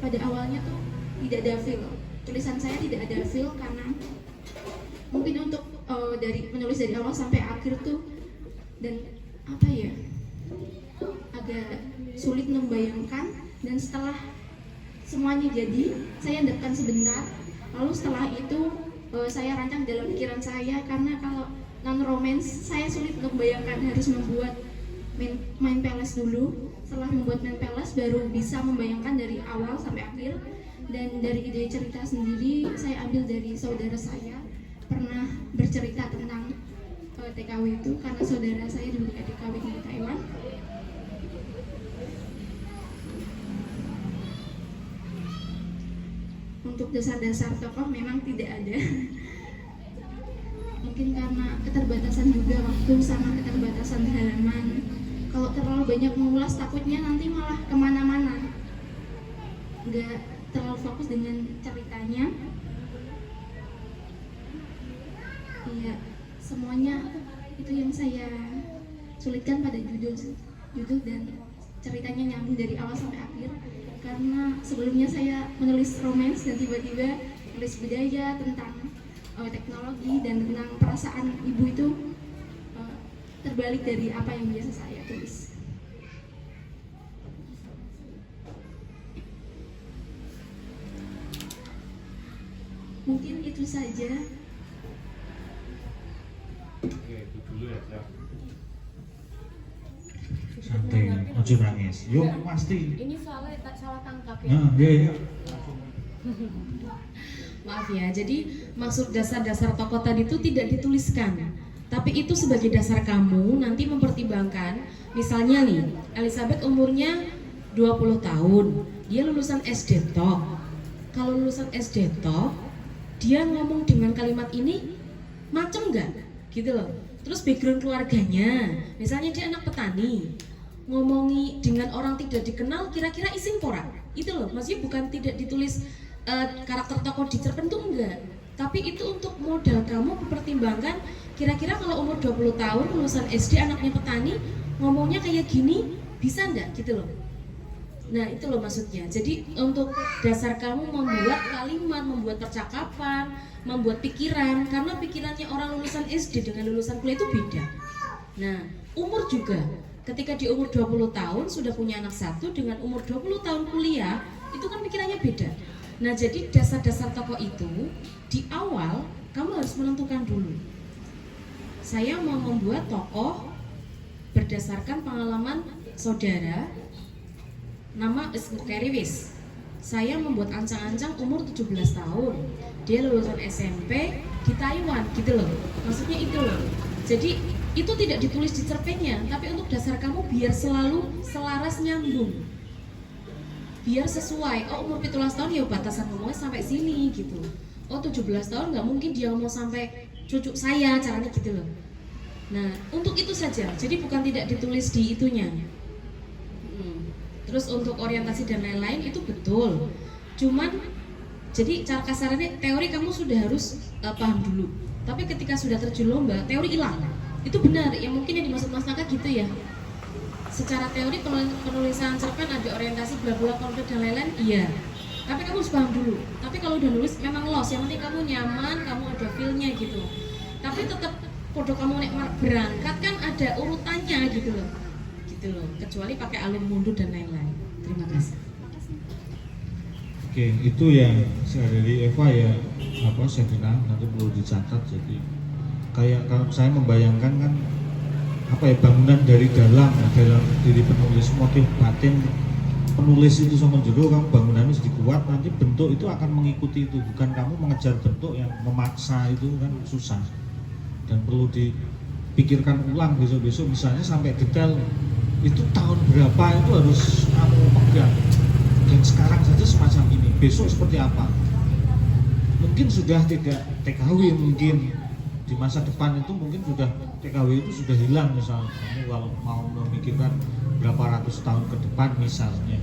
Pada awalnya tuh tidak ada feel, tulisan saya tidak ada feel karena mungkin untuk dari menulis dari awal sampai akhir tuh dan apa ya, agak sulit membayangkan. Dan setelah semuanya jadi, saya endapkan sebentar, lalu setelah itu saya rancang dalam pikiran saya karena kalau non-romance saya sulit untuk membayangkan, harus membuat main peles dulu. Setelah membuat main peles baru bisa membayangkan dari awal sampai akhir. Dan dari ide cerita sendiri saya ambil dari saudara saya pernah bercerita tentang TKW itu karena saudara saya dulu TKW di Taiwan. Untuk dasar-dasar tokoh memang tidak ada. Mungkin karena keterbatasan juga waktu sama keterbatasan halaman. Kalau terlalu banyak mengulas takutnya nanti malah kemana-mana, nggak terlalu fokus dengan ceritanya. Iya, semuanya itu yang saya sulitkan pada judul dan ceritanya nyambung dari awal sampai akhir. Karena sebelumnya saya menulis romance dan tiba-tiba menulis budaya tentang teknologi dan tentang perasaan ibu itu terbalik dari apa yang biasa saya tulis. Mungkin itu saja. Oke, itu dulu ya, Chef. Santai, ojo nangis. Yo pasti. Ini soalnya tak salah tangkap ya. Nah, iya. Maaf ya, jadi maksud dasar-dasar tokoh tadi itu tidak dituliskan, tapi itu sebagai dasar kamu nanti mempertimbangkan. Misalnya nih, Elizabeth umurnya 20 tahun, dia lulusan SD Tok. Kalau lulusan SD Tok, dia ngomong dengan kalimat ini macem nggak? Gitu loh. Terus background keluarganya, misalnya dia anak petani, ngomongi dengan orang tidak dikenal, kira-kira isin pora? Itu loh, maksudnya bukan tidak ditulis karakter tokoh di cerpen tuh enggak, tapi itu untuk modal kamu mempertimbangkan kira-kira kalau umur 20 tahun lulusan SD anaknya petani ngomongnya kayak gini bisa enggak gitu loh. Nah itu loh maksudnya. Jadi untuk dasar kamu membuat kalimat, membuat percakapan, membuat pikiran, karena pikirannya orang lulusan SD dengan lulusan kuliah itu beda. Nah umur juga, ketika di umur 20 tahun sudah punya anak satu dengan umur 20 tahun kuliah, itu kan pikirannya beda. Nah, jadi dasar-dasar tokoh itu di awal kamu harus menentukan dulu. Saya mau membuat tokoh berdasarkan pengalaman saudara, nama Keriwis. Saya membuat ancang-ancang umur 17 tahun. Dia lulusan SMP di Taiwan gitu loh. Maksudnya itu loh. Jadi itu tidak ditulis di cerpennya, tapi untuk dasar kamu biar selalu selaras nyambung. Biar sesuai. Oh, umur 17 tahun ya batasan ngomongnya sampai sini gitu. Oh, 17 tahun nggak mungkin dia ngomong sampai cucu saya, caranya gitu loh. Nah, untuk itu saja. Jadi bukan tidak ditulis di itunya. Terus untuk orientasi dan lain-lain itu betul. Cuman jadi cara kasarnya teori kamu sudah harus paham dulu. Tapi ketika sudah terjun lomba, teori hilang. Itu benar. Yang mungkin yang dimaksud Mas Naka gitu ya. Secara teori penulisan cerpen ada orientasi bla bla konflik dan lain-lain, iya. Tapi kamu harus paham dulu. Tapi kalau udah nulis memang los. Yang penting kamu nyaman, kamu ada feel-nya gitu. Tapi tetap podo kamu berangkat kan ada urutannya gitu loh. Kecuali pakai alun mundur dan lain-lain. Terima kasih. Oke, itu yang dari Eva ya, saya bilang nanti perlu dicatat. Jadi kayak kalau saya membayangkan kan bangunan dari dalam diri penulis, motif batin penulis itu sama jero, kamu bangunannya sedikit kuat, nanti bentuk itu akan mengikuti itu. Bukan kamu mengejar bentuk yang memaksa, itu kan susah dan perlu dipikirkan ulang besok-besok. Misalnya sampai detail itu tahun berapa itu harus kamu pegang, dan sekarang saja semacam ini, besok seperti apa. Mungkin sudah tidak TKW, mungkin di masa depan itu mungkin sudah TKW itu sudah hilang. Misalnya kamu kalau mau memikirkan berapa ratus tahun ke depan misalnya,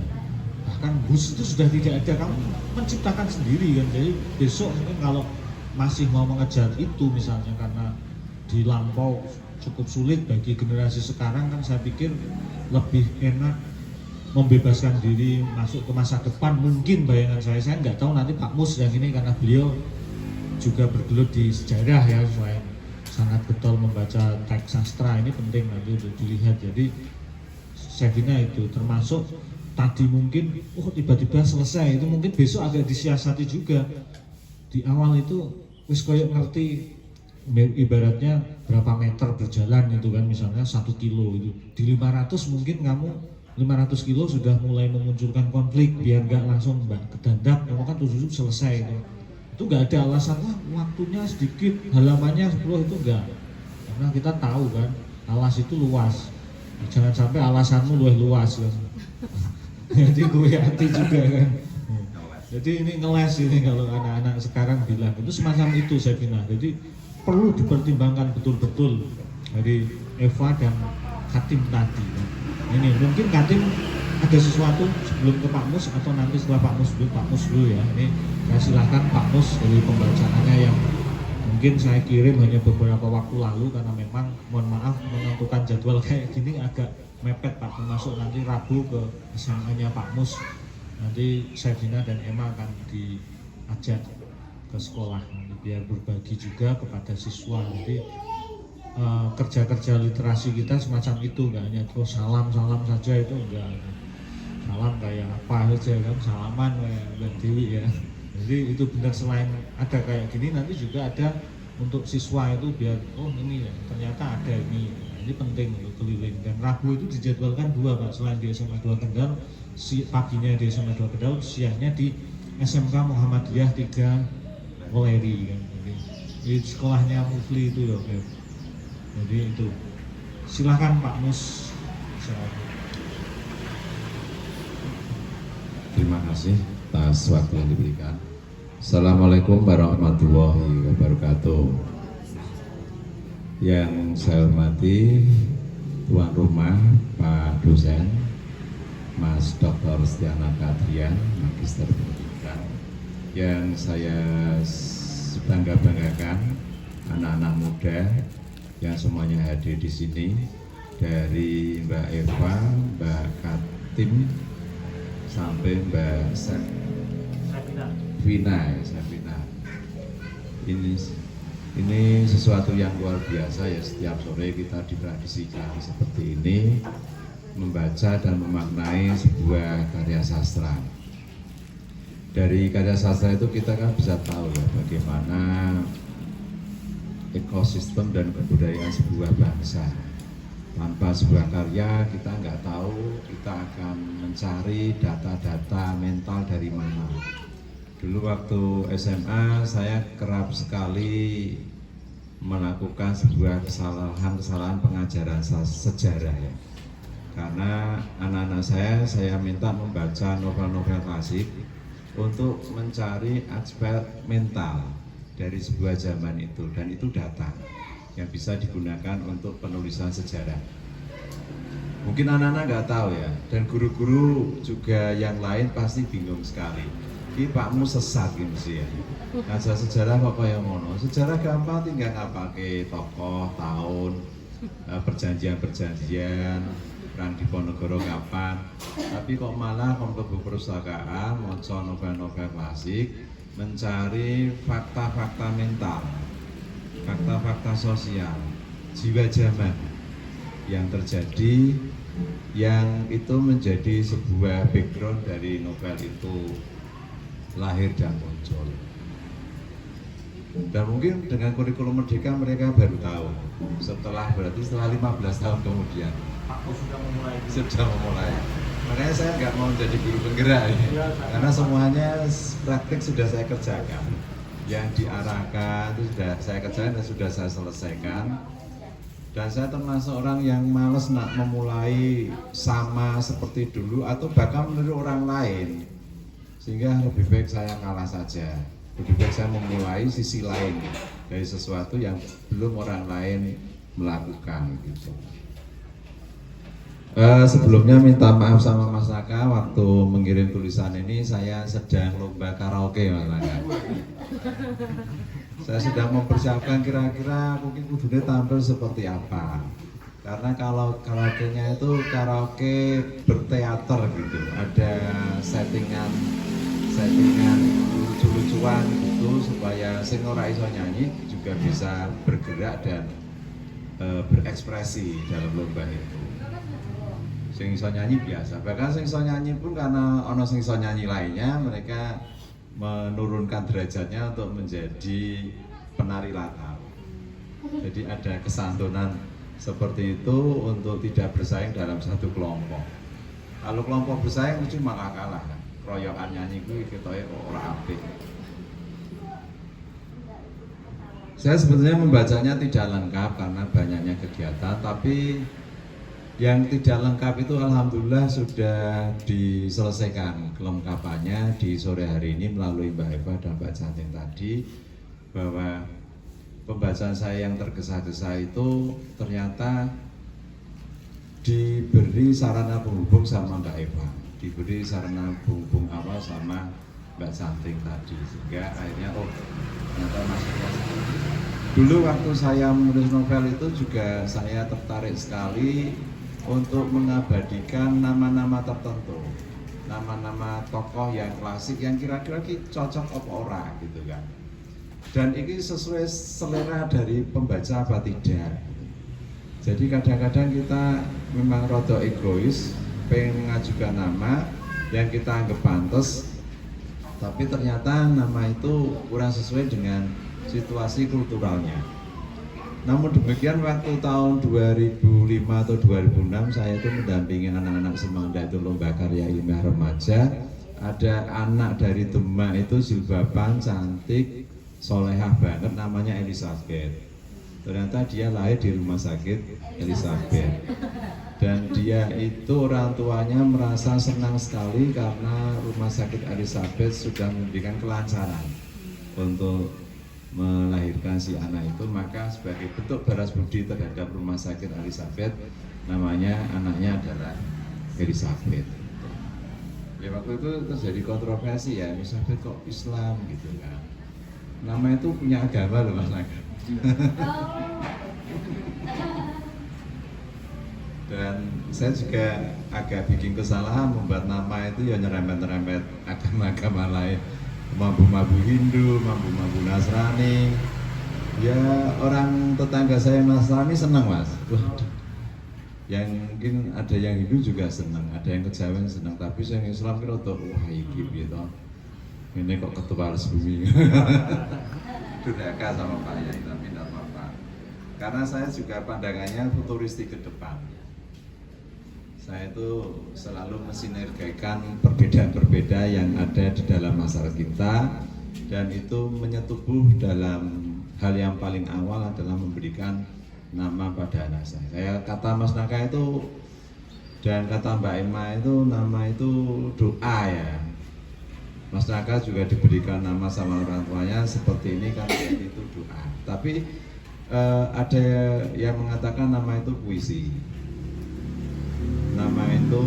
bahkan bus itu sudah tidak ada, kamu menciptakan sendiri kan. Jadi besok mungkin kalau masih mau mengejar itu misalnya karena di lampau cukup sulit bagi generasi sekarang, kan saya pikir lebih enak membebaskan diri masuk ke masa depan. Mungkin bayangan saya nggak tahu nanti Pak Mus yang ini, karena beliau juga bergelut di sejarah ya, selain sangat getol membaca teks sastra, ini penting nanti untuk dilihat. Jadi Sevina itu termasuk tadi mungkin tiba-tiba selesai, itu mungkin besok agak disiasati juga. Di awal itu wis koyok ngerti ibaratnya berapa meter berjalan itu kan, misalnya 1 kilo itu di 500 mungkin kamu 500 kilo sudah mulai memunculkan konflik, biar nggak langsung kedandak, kamu kan tujuh selesai itu nggak ada alasan waktunya sedikit, halamannya 10 itu enggak, karena kita tahu kan alas itu luas, jangan sampai alasanmu luas kan. Jadi gue hati juga kan. Jadi ini ngeles ini kalau anak-anak sekarang bilang itu semacam itu saya bilang. Jadi perlu dipertimbangkan betul-betul dari Eva dan Katim tadi. Ini mungkin Katim ada sesuatu sebelum ke Pak Mus atau nanti setelah Pak Mus, sebelum Pak Mus dulu ya. Ini saya silakan Pak Mus dari pembacaannya yang mungkin saya kirim hanya beberapa waktu lalu, karena memang mohon maaf menentukan jadwal kayak gini agak mepet Pak, termasuk nanti Rabu ke SMA-nya Pak Mus. Nanti Sevina dan Emma akan diajak ke sekolah biar berbagi juga kepada siswa. Nanti kerja-kerja literasi kita semacam itu, nggak hanya terus salam-salam saja, itu enggak. Salam kayak apa aja kan, salaman kayak Mbak Dewi ya. Jadi itu benar, selain ada kayak gini nanti juga ada untuk siswa itu biar ini ya ternyata ada ini. Ini penting untuk keliling. Dan Rabu itu dijadwalkan 2 Pak, selain di SMA 2 Kendal, paginya di SMA 2 Kendal, siangnya di SMK Muhammadiyah 3 Weleri kan. Di sekolahnya Mufli itu loh. Jadi itu. Silahkan Pak Mus. Terima kasih atas waktu yang diberikan. Assalamualaikum warahmatullahi wabarakatuh. Yang saya hormati tuan rumah Pak dosen Mas Dr. Stiana Kadrian, Magister Pendidikan. Yang saya bangga-banggakan anak-anak muda yang semuanya hadir di sini, dari Mbak Eva, Mbak Katim, sampai Mbak Sevina. Ini sesuatu yang luar biasa ya, setiap sore kita ditradisikan seperti ini, membaca dan memaknai sebuah karya sastra. Dari karya sastra itu kita kan bisa tahu ya bagaimana ekosistem dan kebudayaan sebuah bangsa. Tanpa sebuah karya kita nggak tahu, kita akan mencari data-data mental dari mana. Dulu waktu SMA saya kerap sekali melakukan sebuah kesalahan pengajaran sejarah ya. Karena anak-anak saya minta membaca novel-novel klasik untuk mencari aspek mental dari sebuah zaman itu, dan itu data yang bisa digunakan untuk penulisan sejarah. Mungkin anak-anak nggak tahu ya, dan guru-guru juga yang lain pasti bingung sekali. Ini pakmu sesat gitu sih ya. Ngajar sejarah kok kaya ngono. Sejarah gampang, tinggal ngapake tokoh, tahun, perjanjian-perjanjian, perang Diponegoro kapan. Tapi kok malah kon mlebu perpustakaan, maca novel-novel klasik, mencari fakta-fakta mental, fakta-fakta sosial, jiwa zaman yang terjadi, yang itu menjadi sebuah background dari novel itu lahir dan muncul. Dan mungkin dengan kurikulum Merdeka mereka baru tahu setelah 15 tahun kemudian sudah memulai. Makanya saya nggak mau jadi guru penggerak ya. Karena semuanya praktik sudah saya kerjakan, yang diarahkan itu sudah saya kerjakan dan sudah saya selesaikan. Dan saya termasuk orang yang males nak memulai sama seperti dulu atau bahkan meniru orang lain, sehingga lebih baik saya kalah saja. Lebih baik saya memulai sisi lain dari sesuatu yang belum orang lain melakukan gitu. Sebelumnya minta maaf sama Mas Naka, waktu mengirim tulisan ini saya sedang lomba karaoke Mas Naka. Saya sedang mempersiapkan kira-kira mungkin kudunya tampil seperti apa. Karena kalau karaoke-nya itu karaoke berteater gitu, ada settingan lucu-lucuan gitu supaya sing ora iso nyanyi juga bisa bergerak dan berekspresi dalam lomba itu. Sing iso nyanyi biasa, bahkan sing iso nyanyi pun karena ono sing iso nyanyi lainnya, mereka menurunkan derajatnya untuk menjadi penari latar. Jadi ada kesantunan seperti itu untuk tidak bersaing dalam satu kelompok. Kalau kelompok bersaing mesti malah kalah kan. Royokan nyanyi kuwi ketoke kok ora apik. Saya sebetulnya membacanya tidak lengkap karena banyaknya kegiatan, tapi yang tidak lengkap itu alhamdulillah sudah diselesaikan kelengkapannya di sore hari ini melalui Mbak Eva dan Mbak Cantik tadi, bahwa pembacaan saya yang tergesa-gesa itu ternyata diberi sarana penghubung sama Mbak Eva, diberi sarana penghubung awal sama Mbak Cantik tadi, sehingga akhirnya ternyata masuknya seperti itu. Dulu waktu saya menulis novel itu juga saya tertarik sekali untuk mengabadikan nama-nama tertentu, nama-nama tokoh yang klasik yang kira-kira cocok apa ora gitu kan. Dan ini sesuai selera dari pembaca apa tidak. Jadi kadang-kadang kita memang rada egois, pengen mengajukan nama yang kita anggap pantas, tapi ternyata nama itu kurang sesuai dengan situasi kulturalnya. Namun demikian waktu tahun 2005 atau 2006 saya itu mendampingi anak-anak Semangda itu lomba karya ilmiah remaja. Ada anak dari Demak itu jilbaban, cantik, solehah banget, namanya Elizabeth. Ternyata dia lahir di rumah sakit Elizabeth. Dan dia itu orang tuanya merasa senang sekali karena rumah sakit Elizabeth sudah memberikan kelancaran untuk melahirkan si anak itu, maka sebagai bentuk balas budi terhadap rumah sakit Elizabeth, namanya anaknya adalah Elizabeth. Ya waktu itu terjadi kontroversi ya, Elizabeth kok Islam gitu kan. Nama itu punya agama loh Mas Naga. Dan saya juga agak bikin kesalahan membuat nama itu ya nyerempet-nyerempet agama-agama lain. Mampu-mampu Hindu, mampu-mampu Nasrani. Ya orang tetangga saya Nasrani senang Mas. Waduh. Yang mungkin ada yang Hindu juga senang, ada yang kejawen senang, tapi saya Islam kira tuh wah iki gitu. Ini kok ketua resmi. Durhaka sama Pak Yai, tapi tidak apa-apa. Karena saya juga pandangannya futuristik ke depan. Saya itu selalu mensinergikan perbedaan-perbedaan yang ada di dalam masyarakat kita, dan itu menyetubuh dalam hal yang paling awal adalah memberikan nama pada anak saya. Kata Mas Naka itu dan kata Mbak Emma itu nama itu doa ya. Mas Naka juga diberikan nama sama orang tuanya seperti ini kan, itu doa. Tapi ada yang mengatakan nama itu puisi. Nama itu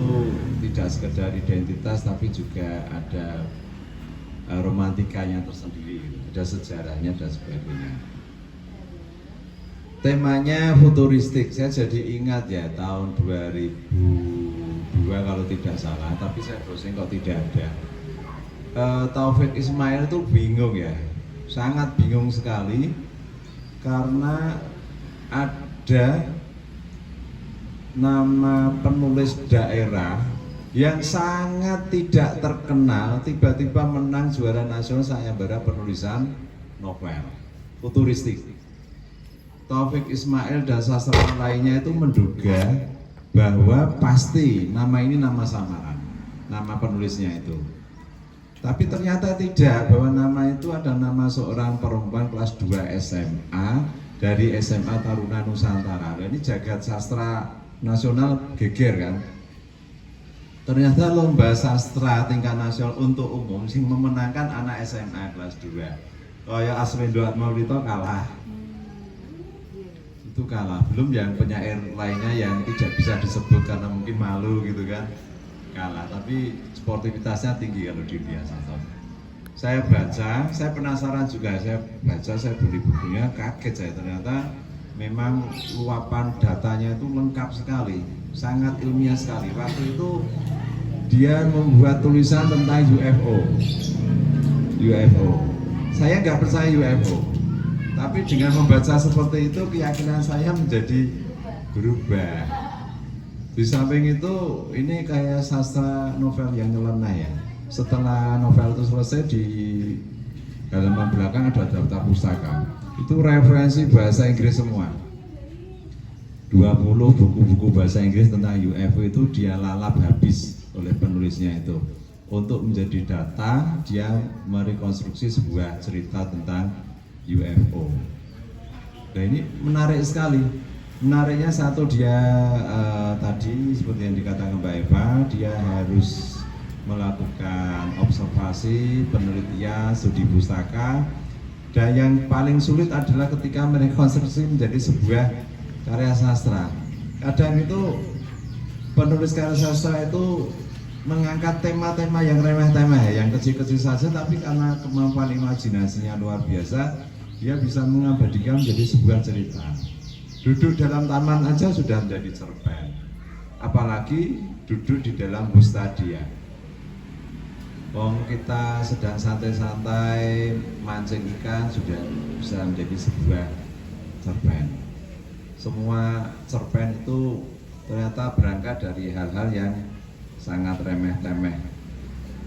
tidak sekedar identitas, tapi juga ada romantikanya tersendiri, ada sejarahnya dan sebagainya. Temanya futuristik, saya jadi ingat ya tahun 2002 kalau tidak salah, tapi saya browsing kok tidak ada. Taufik Ismail itu bingung ya, sangat bingung sekali karena ada nama penulis daerah yang sangat tidak terkenal tiba-tiba menang juara nasional sayembara penulisan novel futuristik. Taufik Ismail dan sastrawan lainnya itu menduga bahwa pasti nama ini nama samaran, nama penulisnya itu. Tapi ternyata tidak, bahwa nama itu ada nama seorang perempuan kelas 2 SMA dari SMA Taruna Nusantara. Ini jagat sastra nasional geger kan. Ternyata lomba sastra tingkat nasional untuk umum sing memenangkan anak SMA kelas 2. Kaya Aswendo Atmaulito kalah. Itu kalah. Belum yang penyair lainnya yang tidak bisa disebut karena mungkin malu gitu kan. Kalah, tapi sportivitasnya tinggi kalau di biasa. Saya baca, saya penasaran juga, saya beli bukunya, kaget saya ternyata memang luapan datanya itu lengkap sekali, sangat ilmiah sekali. Waktu itu dia membuat tulisan tentang UFO. Saya nggak percaya UFO, tapi dengan membaca seperti itu keyakinan saya menjadi berubah. Di samping itu ini kayak sastra novel yang nyeleneh ya. Setelah novel itu selesai, di halaman belakang ada daftar pustaka. Itu referensi bahasa Inggris semua. 20 buku-buku bahasa Inggris tentang UFO itu dia lalap habis oleh penulisnya itu. Untuk menjadi data, dia merekonstruksi sebuah cerita tentang UFO. Nah ini menarik sekali. Menariknya satu, dia tadi seperti yang dikatakan Mbak Eva, dia harus melakukan observasi, penelitian, studi pustaka, dan yang paling sulit adalah ketika merekonstruksi menjadi sebuah karya sastra. Kadang itu penulis karya sastra itu mengangkat tema-tema yang remeh-temeh, yang kecil-kecil saja, tapi karena kemampuan imajinasinya luar biasa, dia bisa mengabadikan menjadi sebuah cerita. Duduk dalam taman aja sudah menjadi cerpen, apalagi duduk di dalam bus tadi ya. Kita sedang santai-santai mancing ikan sudah bisa menjadi sebuah cerpen. Semua cerpen itu ternyata berangkat dari hal-hal yang sangat remeh-temeh,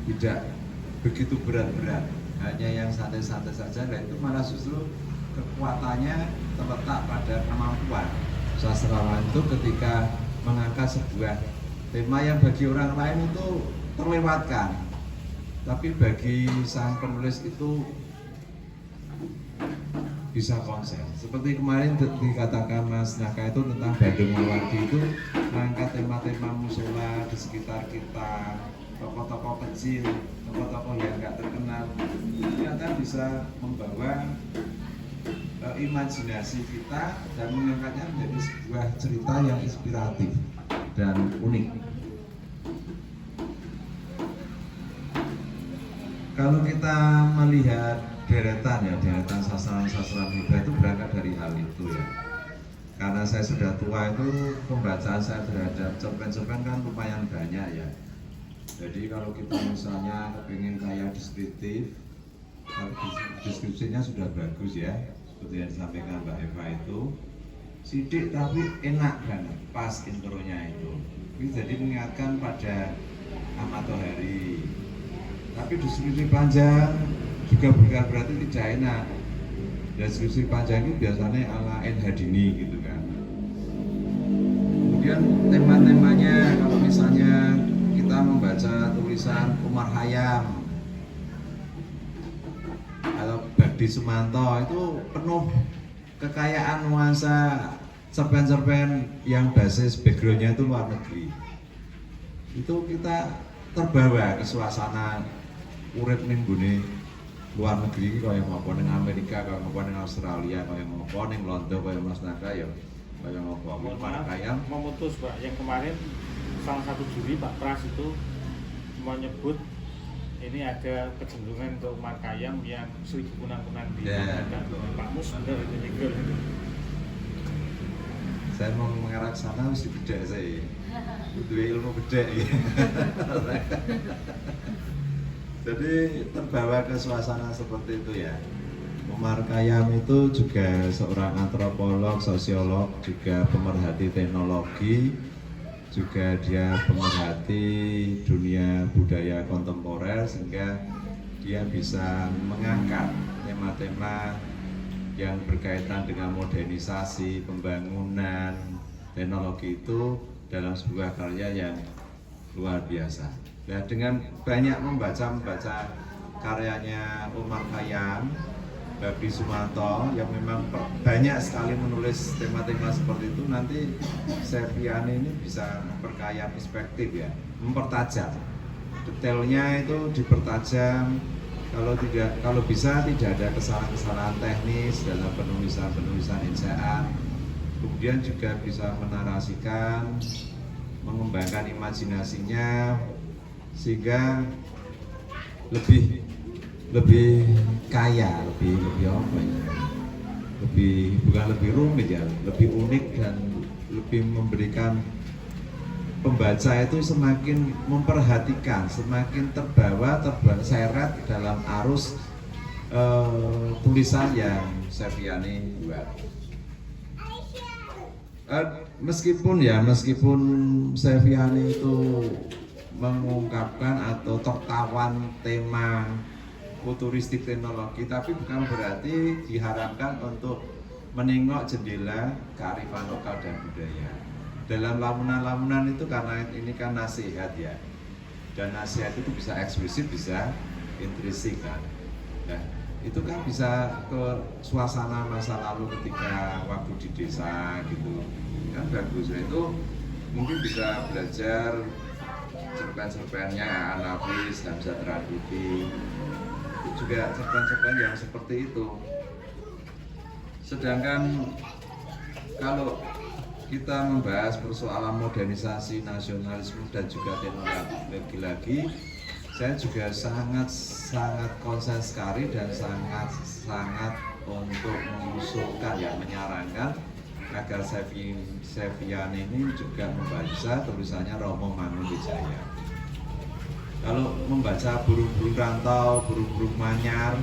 tidak begitu berat-berat, hanya yang santai-santai saja. Dan itu malah justru kekuatannya terletak pada kemampuan sastrawan itu ketika mengangkat sebuah tema yang bagi orang lain itu terlewatkan, tapi bagi sang penulis itu bisa konsen. Seperti kemarin dikatakan Mas Naka itu tentang Bandung Mawardi, itu mengangkat tema-tema musola di sekitar kita, tokoh-tokoh kecil, tokoh-tokoh yang nggak terkenal, ternyata bisa membawa imajinasi kita dan mengangkatnya menjadi sebuah cerita yang inspiratif dan unik. Kalau kita melihat deretan sastrawan hebat itu berangkat dari hal itu ya. Karena saya sudah tua, itu pembacaan saya terhadap cerpen-cerpen kan lumayan banyak ya. Jadi kalau kita misalnya pengen kayak deskriptif, deskripsinya sudah bagus ya, seperti yang disampaikan Mbak Eva itu sidik tapi enak banget, pas intronya itu. Ini jadi mengingatkan pada Ahmad Tohari, Tapi deskripsi panjang juga bukan berarti tidak enak. Deskripsi panjang itu biasanya ala N. Hadini gitu kan. Kemudian tema-temanya, kalau misalnya kita membaca tulisan Umar Khayyam atau Bagdi Sumanto, itu penuh kekayaan nuansa cerpen-cerpen yang basis backgroundnya itu luar negeri. Itu kita terbawa ke suasana urip ning gone luar negeri, kaya ngopo ning Amerika, kaya ngopo ning Australia, kaya ngopo ning Londo, kaya Mas Naka ya kaya ngopo Umar Khayyam. Memutus Pak, yang kemarin salah satu juri Pak Pras itu menyebut ini ada kecenderungan untuk Umar Khayyam yang 1000 kunang-kunang di Pak Mus benar itu nyegel itu. Saya mau mengarah ke sana mesti bedek saya. Butuh ilmu bedek ya. Jadi terbawa ke suasana seperti itu ya. Umar Khayyam itu juga seorang antropolog, sosiolog, juga pemerhati teknologi, juga dia pemerhati dunia budaya kontemporer, sehingga dia bisa mengangkat tema-tema yang berkaitan dengan modernisasi, pembangunan, teknologi itu dalam sebuah karya yang luar biasa. Nah, dengan banyak membaca karyanya Umar Khayyam, Bagdi Sumanto yang memang banyak sekali menulis tema-tema seperti itu, nanti Septiani ini bisa memperkaya perspektif ya, mempertajam detailnya itu dipertajam. Kalau bisa tidak ada kesalahan-kesalahan teknis dalam penulisan ejaan. Kemudian juga bisa menarasikan, mengembangkan imajinasinya sehingga lebih kaya, bukan lebih rumit ya, lebih unik dan lebih memberikan pembaca itu semakin memperhatikan, semakin terbawa terseret dalam arus tulisan yang Septiani buat. Meskipun Septiani itu mengungkapkan atau tertawan tema futuristik teknologi, tapi bukan berarti diharapkan untuk menengok jendela kearifan lokal dan budaya. Dalam lamunan-lamunan itu, karena ini kan nasihat ya, dan nasihat itu bisa eksplisit, bisa intrinsik kan. Nah, itu kan bisa ke suasana masa lalu ketika waktu di desa gitu, kan bagus. Nah, itu mungkin bisa belajar cerpen-cerpennya Anafis, Hamzah Traduti, itu juga cerpen-cerpen yang seperti itu. Sedangkan kalau kita membahas persoalan modernisasi, nasionalisme dan juga teknologi lagi, saya juga sangat konsen sekali dan sangat untuk mengusulkan ya, menyarankan agar Septiani ini juga membaca tulisannya Romo Mangunwijaya. Kalau membaca burung-burung rantau, burung-burung manyar,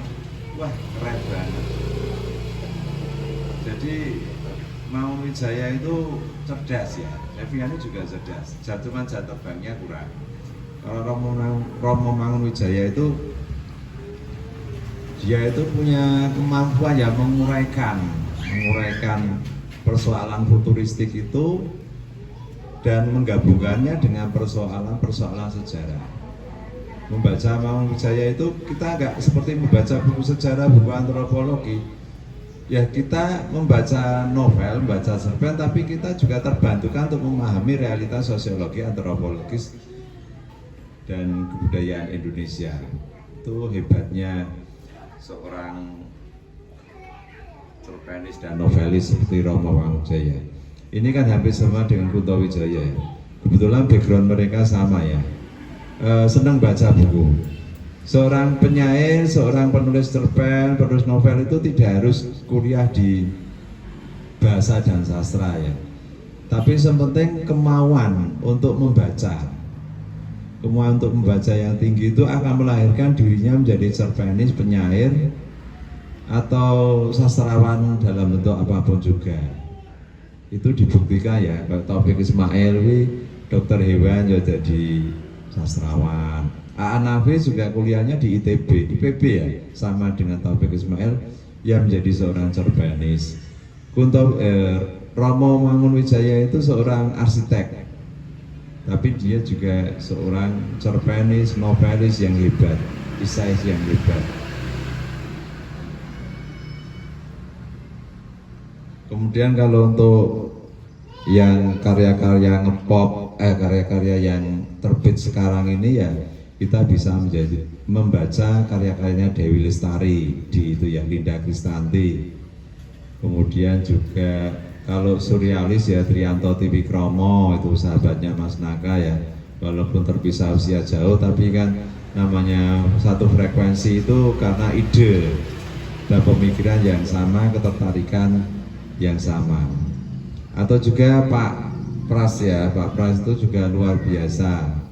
wah keren banget. Jadi Mangunwijaya itu cerdas ya, Septiani juga cerdas. Jatuhan jam terbangnya kurang. Kalau Romo Mangunwijaya itu dia itu punya kemampuan ya menguraikan persoalan futuristik itu dan menggabungkannya dengan persoalan sejarah. Membaca Mangunwijaya itu kita agak seperti membaca buku sejarah, buku antropologi. Ya, kita membaca novel, membaca cerpen, tapi kita juga terbantukan untuk memahami realitas sosiologi, antropologis dan kebudayaan Indonesia. Itu hebatnya seorang cerpenis dan novelis seperti Romo Mangunwijaya. Ini kan hampir sama dengan Kunto Wijaya. Kebetulan background mereka sama ya. Senang baca buku. Seorang penyair, seorang penulis cerpen, penulis novel itu tidak harus kuliah di bahasa dan sastra ya. Tapi yang penting kemauan untuk membaca. Kemauan untuk membaca yang tinggi itu akan melahirkan dirinya menjadi cerpenis, penyair, atau sastrawan dalam bentuk apapun juga. Itu dibuktikan ya, kalau Taufik Ismail, dokter hewan ya jadi sastrawan. Nafi juga kuliahnya di IPB ya, sama dengan Taufik Ismail yang menjadi seorang cerpenis. Romo Mangunwijaya itu seorang arsitek, tapi dia juga seorang cerpenis, novelis yang hebat, esais yang hebat. Kemudian kalau untuk yang karya-karya ngepop, karya-karya yang terbit sekarang ini ya kita bisa membaca karya-karyanya Dewi Lestari di itu yang Linda Kristanti. Kemudian juga kalau surrealis ya Triyanto Tipikromo, itu sahabatnya Mas Naka ya, walaupun terpisah usia jauh tapi kan namanya satu frekuensi itu karena ide dan pemikiran yang sama, ketertarikan yang sama. Atau juga Pak Pras ya, Pak Pras itu juga luar biasa.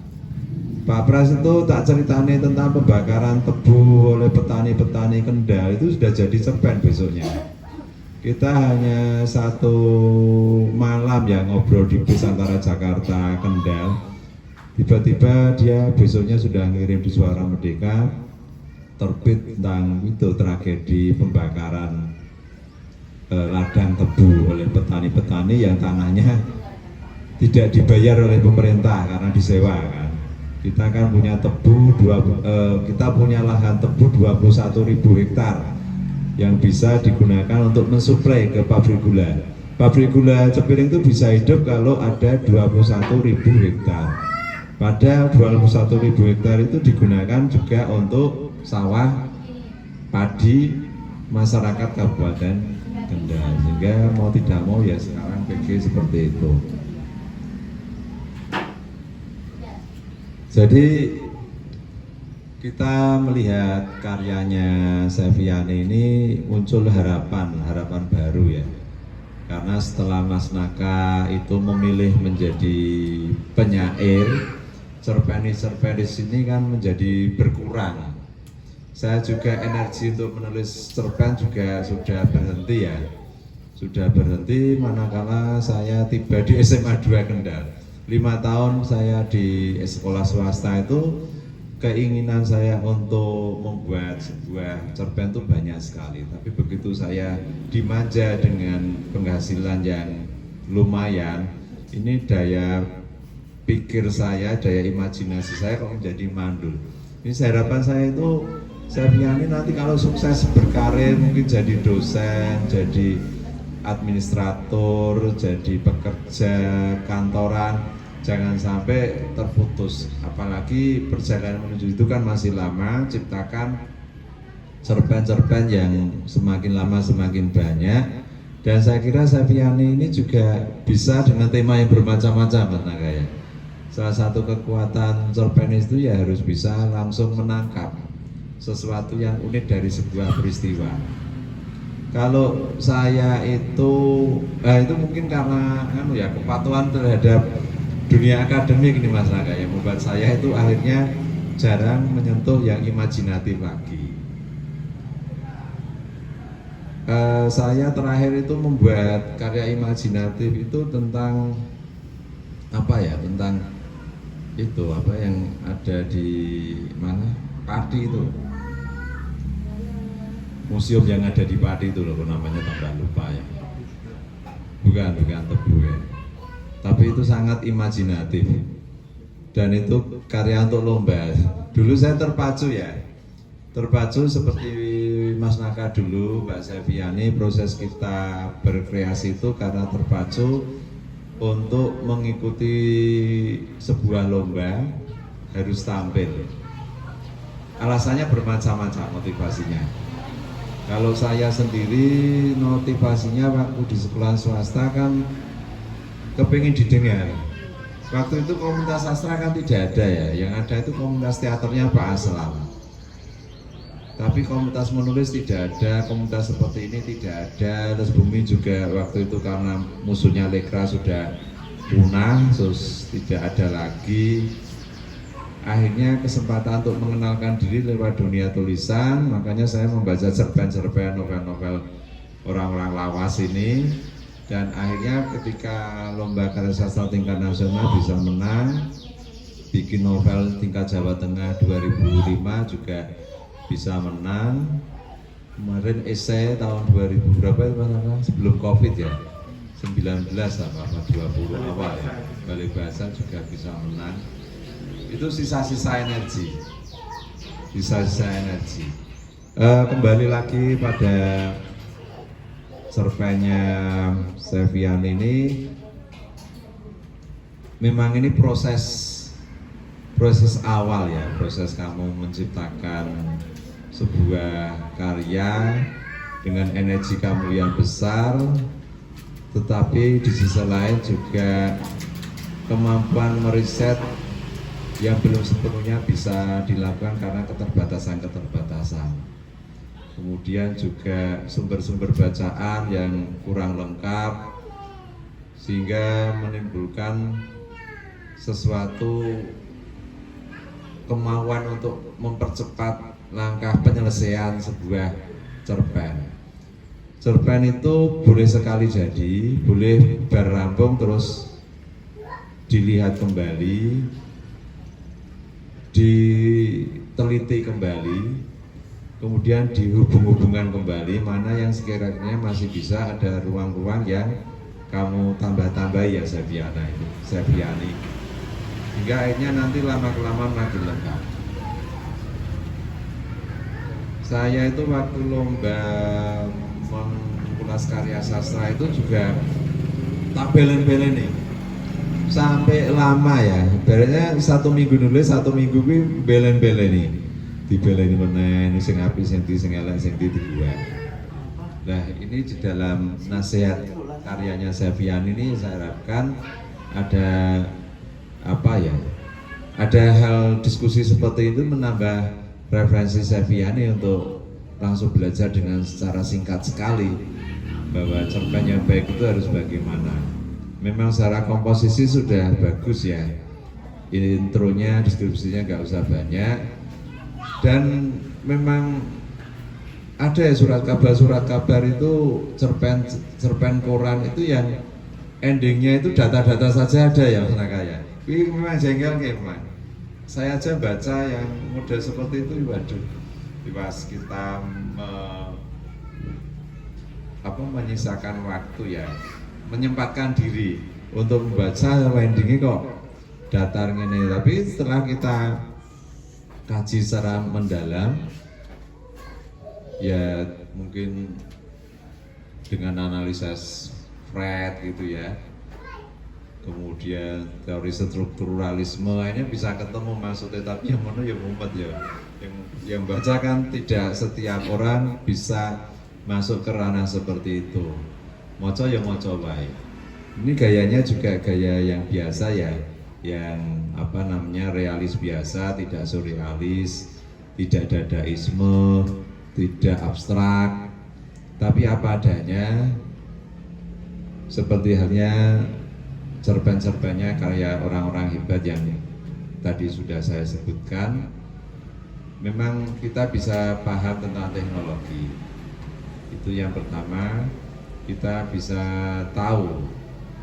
Pak Pras itu tak ceritanya tentang pembakaran tebu oleh petani-petani Kendal itu sudah jadi cerpen besoknya. Kita hanya satu malam ya ngobrol di bis antara Jakarta Kendal. Tiba-tiba dia besoknya sudah ngirim di Suara Merdeka terbit tentang itu tragedi pembakaran ladang tebu oleh petani-petani yang tanahnya tidak dibayar oleh pemerintah karena disewa kan. Kita kan punya tebu kita punya lahan tebu 21.000 hektar yang bisa digunakan untuk mensuplai ke pabrik gula. Pabrik gula Cepiring itu bisa hidup kalau ada 21.000 hektar. Pada 21.000 hektar itu digunakan juga untuk sawah padi masyarakat Kabupaten Kendal. Sehingga mau tidak mau ya sekarang PG seperti itu. Jadi kita melihat karyanya Seviani ini muncul harapan baru ya. Karena setelah Mas Naka itu memilih menjadi penyair, cerpenis ini kan menjadi berkurang. Saya juga energi untuk menulis cerpen juga sudah berhenti ya. Sudah berhenti manakala saya tiba di SMA 2 Kendal. 5 tahun saya di sekolah swasta itu keinginan saya untuk membuat sebuah cerpen itu banyak sekali, tapi begitu saya dimanja dengan penghasilan yang lumayan, ini daya pikir saya, daya imajinasi saya kok menjadi mandul. Ini harapan saya itu, saya ini nanti kalau sukses berkarir mungkin jadi dosen, jadi administrator, jadi pekerja kantoran, jangan sampai terputus. Apalagi perjalanan menuju itu kan masih lama. Ciptakan cerpen-cerpen yang semakin lama semakin banyak. Dan saya kira Seviani ini juga bisa dengan tema yang bermacam-macam, Mas Naka ya. Salah satu kekuatan cerpenis itu ya harus bisa langsung menangkap sesuatu yang unik dari sebuah peristiwa. Kalau saya itu mungkin karena kepatuhan terhadap dunia akademik ini Mas Naka yang membuat saya itu akhirnya jarang menyentuh yang imajinatif lagi. Saya terakhir itu membuat karya imajinatif itu tentang tentang itu yang ada di mana Pati itu, museum yang ada di Pati itu loh, namanya tambah lupa ya. Bukan tebu ya. Tapi itu sangat imajinatif dan itu karya untuk lomba. Dulu saya terpacu seperti Mas Naka dulu, Mbak Seviani, proses kita berkreasi itu karena terpacu untuk mengikuti sebuah lomba harus tampil. Alasannya bermacam-macam motivasinya. Kalau saya sendiri motivasinya waktu di sekolah swasta kan kepingin didengar. Waktu itu komunitas sastra kan tidak ada ya, yang ada itu komunitas teaternya Pak Aslam. Tapi komunitas menulis tidak ada, komunitas seperti ini tidak ada. Terus Bumi juga waktu itu karena musuhnya Lekra sudah punah, terus tidak ada lagi. Akhirnya kesempatan untuk mengenalkan diri lewat dunia tulisan, makanya saya membaca cerpen-cerpen, novel-novel orang-orang lawas ini. Dan akhirnya ketika lomba karya sastra tingkat nasional bisa menang, bikin novel tingkat Jawa Tengah 2005 juga bisa menang. Kemarin esai tahun 2000 berapa itu Mas? Sebelum Covid ya, 19 apa 20 awal ya, Balai Bahasa juga bisa menang. Itu sisa-sisa energi, sisa-sisa energi. Kembali lagi pada cerpennya Sevian ini, memang ini proses awal ya, proses kamu menciptakan sebuah karya dengan energi kamu yang besar, tetapi di sisi lain juga kemampuan meriset yang belum sepenuhnya bisa dilakukan karena keterbatasan. Kemudian juga sumber-sumber bacaan yang kurang lengkap, sehingga menimbulkan sesuatu kemauan untuk mempercepat langkah penyelesaian sebuah cerpen. Cerpen itu boleh sekali jadi, boleh berampung terus dilihat kembali, diteliti kembali, kemudian dihubung-hubungkan kembali mana yang sekiranya masih bisa ada ruang-ruang yang kamu tambah-tambahi ya Seviani, hingga akhirnya nanti lama-kelamaan makin lengkap. Saya itu waktu lomba mengulas karya sastra itu juga tak belen-belen nih sampai lama ya, ibaratnya 1 minggu nulis, 1 minggu gue belen-belen nih, dibeleni meneh, sing apik, sing elek, sing dibuat. Nah ini di dalam nasihat karyanya Sevian ini saya harapkan ada apa ya, ada hal diskusi seperti itu menambah referensi Seviani untuk langsung belajar dengan secara singkat sekali bahwa cerpen yang baik itu harus bagaimana. Memang secara komposisi sudah bagus ya, intronya, deskripsinya nggak usah banyak, dan memang ada ya surat kabar itu cerpen koran itu yang endingnya itu data-data saja ada ya Mas Kaya. Ini memang jengkel kayak memang. Saya aja baca yang model seperti itu, waduh, pas kita menyisakan waktu ya, menyempatkan diri untuk membaca endingnya kok datar ini. Tapi setelah kita kaji secara mendalam, ya mungkin dengan analisis Fred gitu ya, kemudian teori strukturalisme ini bisa ketemu maksudnya, tapi yang mana ya mumpet ya, yang baca kan tidak setiap orang bisa masuk ke ranah seperti itu. Moco ya moco baik. Ini gayanya juga gaya yang biasa ya, yang realis biasa, tidak surrealis, tidak dadaisme, tidak abstrak, tapi apa adanya, seperti halnya cerpen-cerpennya karya orang-orang hebat yang tadi sudah saya sebutkan. Memang kita bisa paham tentang teknologi, itu yang pertama. Kita bisa tahu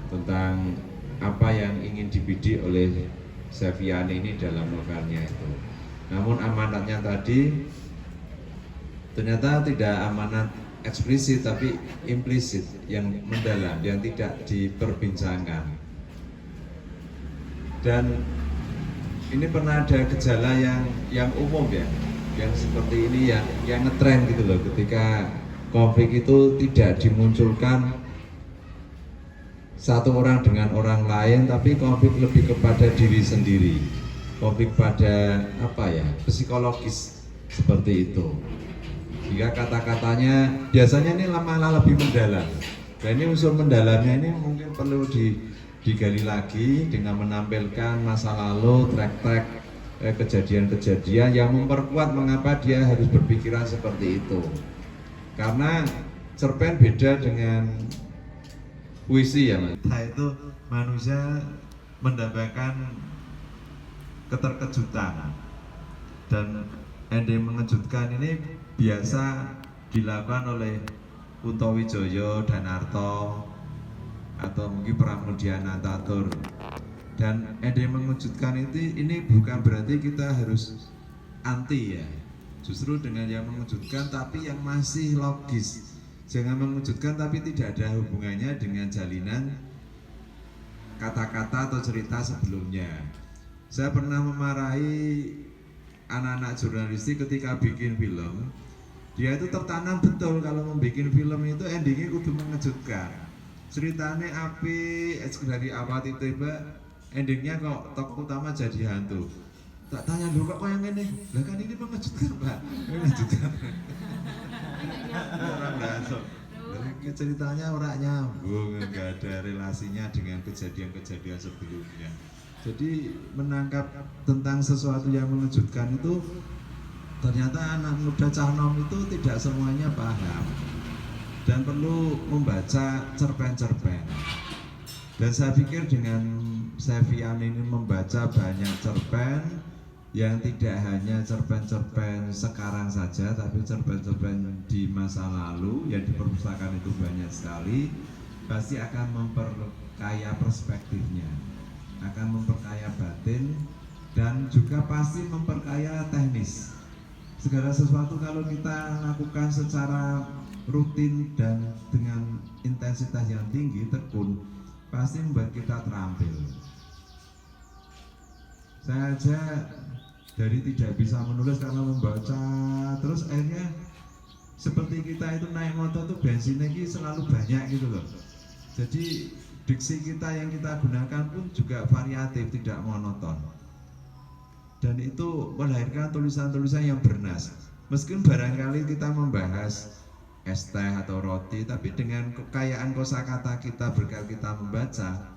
tentang apa yang ingin dibidik oleh Seviani ini dalam novelnya itu. Namun amanatnya tadi ternyata tidak amanat eksplisit tapi implisit, yang mendalam, yang tidak diperbincangkan. Dan ini pernah ada gejala yang umum ya, yang seperti ini yang ngetren gitu loh, ketika konflik itu tidak dimunculkan satu orang dengan orang lain, tapi konflik lebih kepada diri sendiri, konflik pada psikologis seperti itu. Jika kata-katanya biasanya ini malah lebih mendalam. Dan ini unsur mendalamnya ini mungkin perlu digali lagi dengan menampilkan masa lalu, track kejadian-kejadian yang memperkuat mengapa dia harus berpikiran seperti itu. Karena cerpen beda dengan puisi ya Mas. Itu manusia mendapatkan keterkejutan, dan ending mengejutkan ini biasa dilakukan oleh Kunto Wijoyo, Danarto, atau mungkin Pramudiana Tatur Dan ending mengejutkan itu ini bukan berarti kita harus anti ya. Justru dengan yang mengejutkan tapi yang masih logis. Jangan mengejutkan tapi tidak ada hubungannya dengan jalinan kata-kata atau cerita sebelumnya. Saya pernah memarahi anak-anak jurnalistik ketika bikin film. Dia itu tertanam betul kalau membuat film itu endingnya kudu mengejutkan. Ceritanya api dari awal tiba-tiba endingnya kok tokoh utama jadi hantu. Tak tanya dulu kok yang ini, lah kan ini mengejutkan Pak, mengejutkan. Orang langsung. Ceritanya orang nyambung, nggak ada relasinya dengan kejadian-kejadian sebelumnya. Jadi menangkap tentang sesuatu yang mengejutkan itu ternyata anak muda Cahnom itu tidak semuanya paham dan perlu membaca cerpen-cerpen. Dan saya pikir dengan Sevian ini membaca banyak cerpen yang tidak hanya cerpen-cerpen sekarang saja, tapi cerpen-cerpen di masa lalu yang di perpustakaan itu banyak sekali, pasti akan memperkaya perspektifnya, akan memperkaya batin, dan juga pasti memperkaya teknis. Segala sesuatu kalau kita lakukan secara rutin dan dengan intensitas yang tinggi, tekun, pasti membuat kita terampil. Saya aja dari tidak bisa menulis karena membaca, terus akhirnya seperti kita itu naik motor tuh bensinnya selalu banyak gitu loh. Jadi diksi kita yang kita gunakan pun juga variatif, tidak monoton. Dan itu melahirkan tulisan-tulisan yang bernas. Meskipun barangkali kita membahas es teh atau roti, tapi dengan kekayaan kosakata kita berkat kita membaca,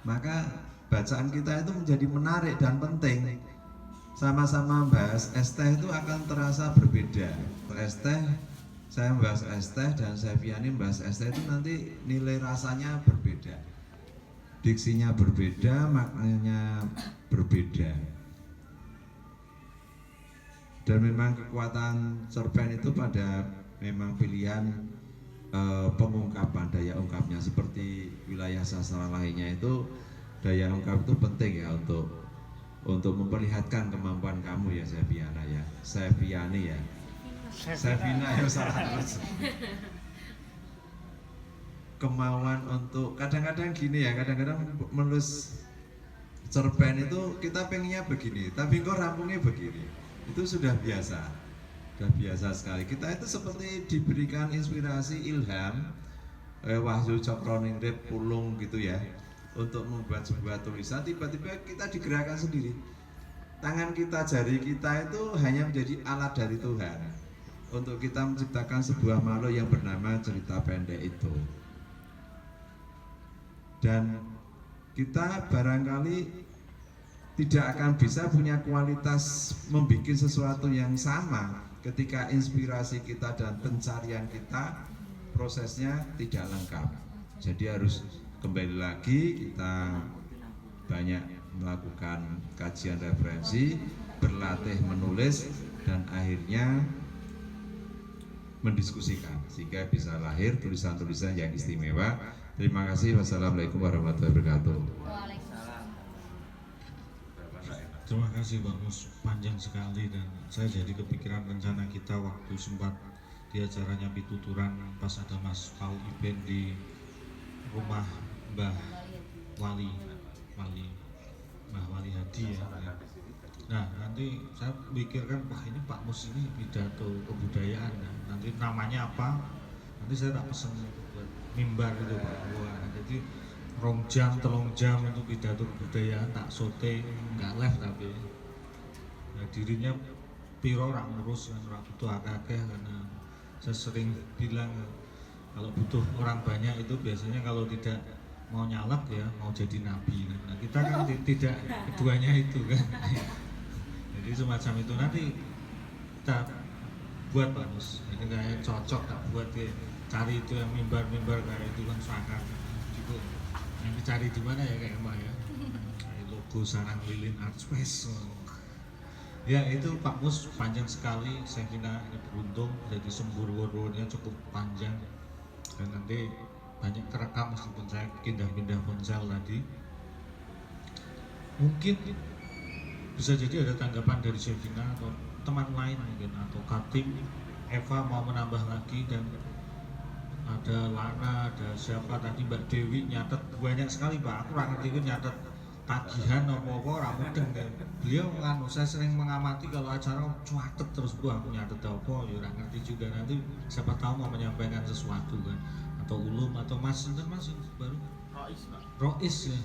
maka bacaan kita itu menjadi menarik dan penting. Sama-sama membahas es teh itu akan terasa berbeda. Es teh, saya membahas es teh dan Seviani membahas es teh itu nanti nilai rasanya berbeda, diksinya berbeda, maknanya berbeda. Dan memang kekuatan cerpen itu pada memang pilihan pengungkapan, daya ungkapnya. Seperti wilayah sastra lainnya itu daya ungkap itu penting ya untuk memperlihatkan kemampuan kamu ya Seviana ya, Seviani ya, Sevina ya salah terus. Kemauan untuk kadang-kadang gini ya, kadang-kadang menulis cerpen itu kita pengennya begini, tapi kok rampungnya begini. Itu sudah biasa sekali. Kita itu seperti diberikan inspirasi, ilham, Wahyu Cokroningrit Pulung gitu ya, untuk membuat sebuah tulisan. Tiba-tiba kita digerakkan sendiri. Tangan kita, jari kita itu hanya menjadi alat dari Tuhan untuk kita menciptakan sebuah makhluk yang bernama cerita pendek itu. Dan kita barangkali tidak akan bisa punya kualitas membuat sesuatu yang sama ketika inspirasi kita dan pencarian kita prosesnya tidak lengkap. Jadi harus kembali lagi kita banyak melakukan kajian referensi, berlatih menulis, dan akhirnya mendiskusikan sehingga bisa lahir tulisan-tulisan yang istimewa. Terima kasih. Wassalamualaikum warahmatullahi wabarakatuh. Terima kasih Bang Mus, panjang sekali dan saya jadi kepikiran rencana kita waktu sempat di acaranya Pituturan pas ada Mas Paul Iben di rumah Mbah Wali Hadi ya. Nah nanti saya pikirkan wah ini Pak Mus ini pidato kebudayaan ya. Nanti namanya apa? Nanti saya tak pesen buat mimbar itu Pak. Wah, jadi rong jam, telung jam untuk pidato kebudayaan tak sote, nggak live tapi ya dirinya piro orang ngurus kan orang butuh akeh karena saya sering bilang kalau butuh orang banyak itu biasanya kalau tidak mau nyalak ya mau jadi nabi. Nah kita kan tidak keduanya itu kan. Jadi semacam itu nanti kita buat Pak Mus. Ini kayak cocok tak buat ya, cari itu yang mimbar-mimbar kayak itu kan sangat gitu. Yang dicari di mana ya kayak Mbak ya? Logo Sarang Lilin Art Space. Ya itu Pak Mus panjang sekali. Saya kira ini beruntung jadi sembur-wurnya cukup panjang dan nanti banyak terekam meskipun saya pindah-pindah ponsel tadi. mungkin bisa jadi ada tanggapan dari Sevina atau teman lain mungkin, atau Katim, Eva mau menambah lagi, dan ada Lana, ada siapa tadi, Mbak Dewi nyatet banyak sekali Pak. Aku nggak ngerti itu nyatet tagihan apa-apa ora mudeng kan. Beliau nganu, saya sering mengamati kalau acara cuatet terus aku nyatet apa ya ora ngerti juga. Nanti siapa tahu mau menyampaikan sesuatu kan, atau Ulum atau Mas itu Mas baru Rois, Pak. Rois ya.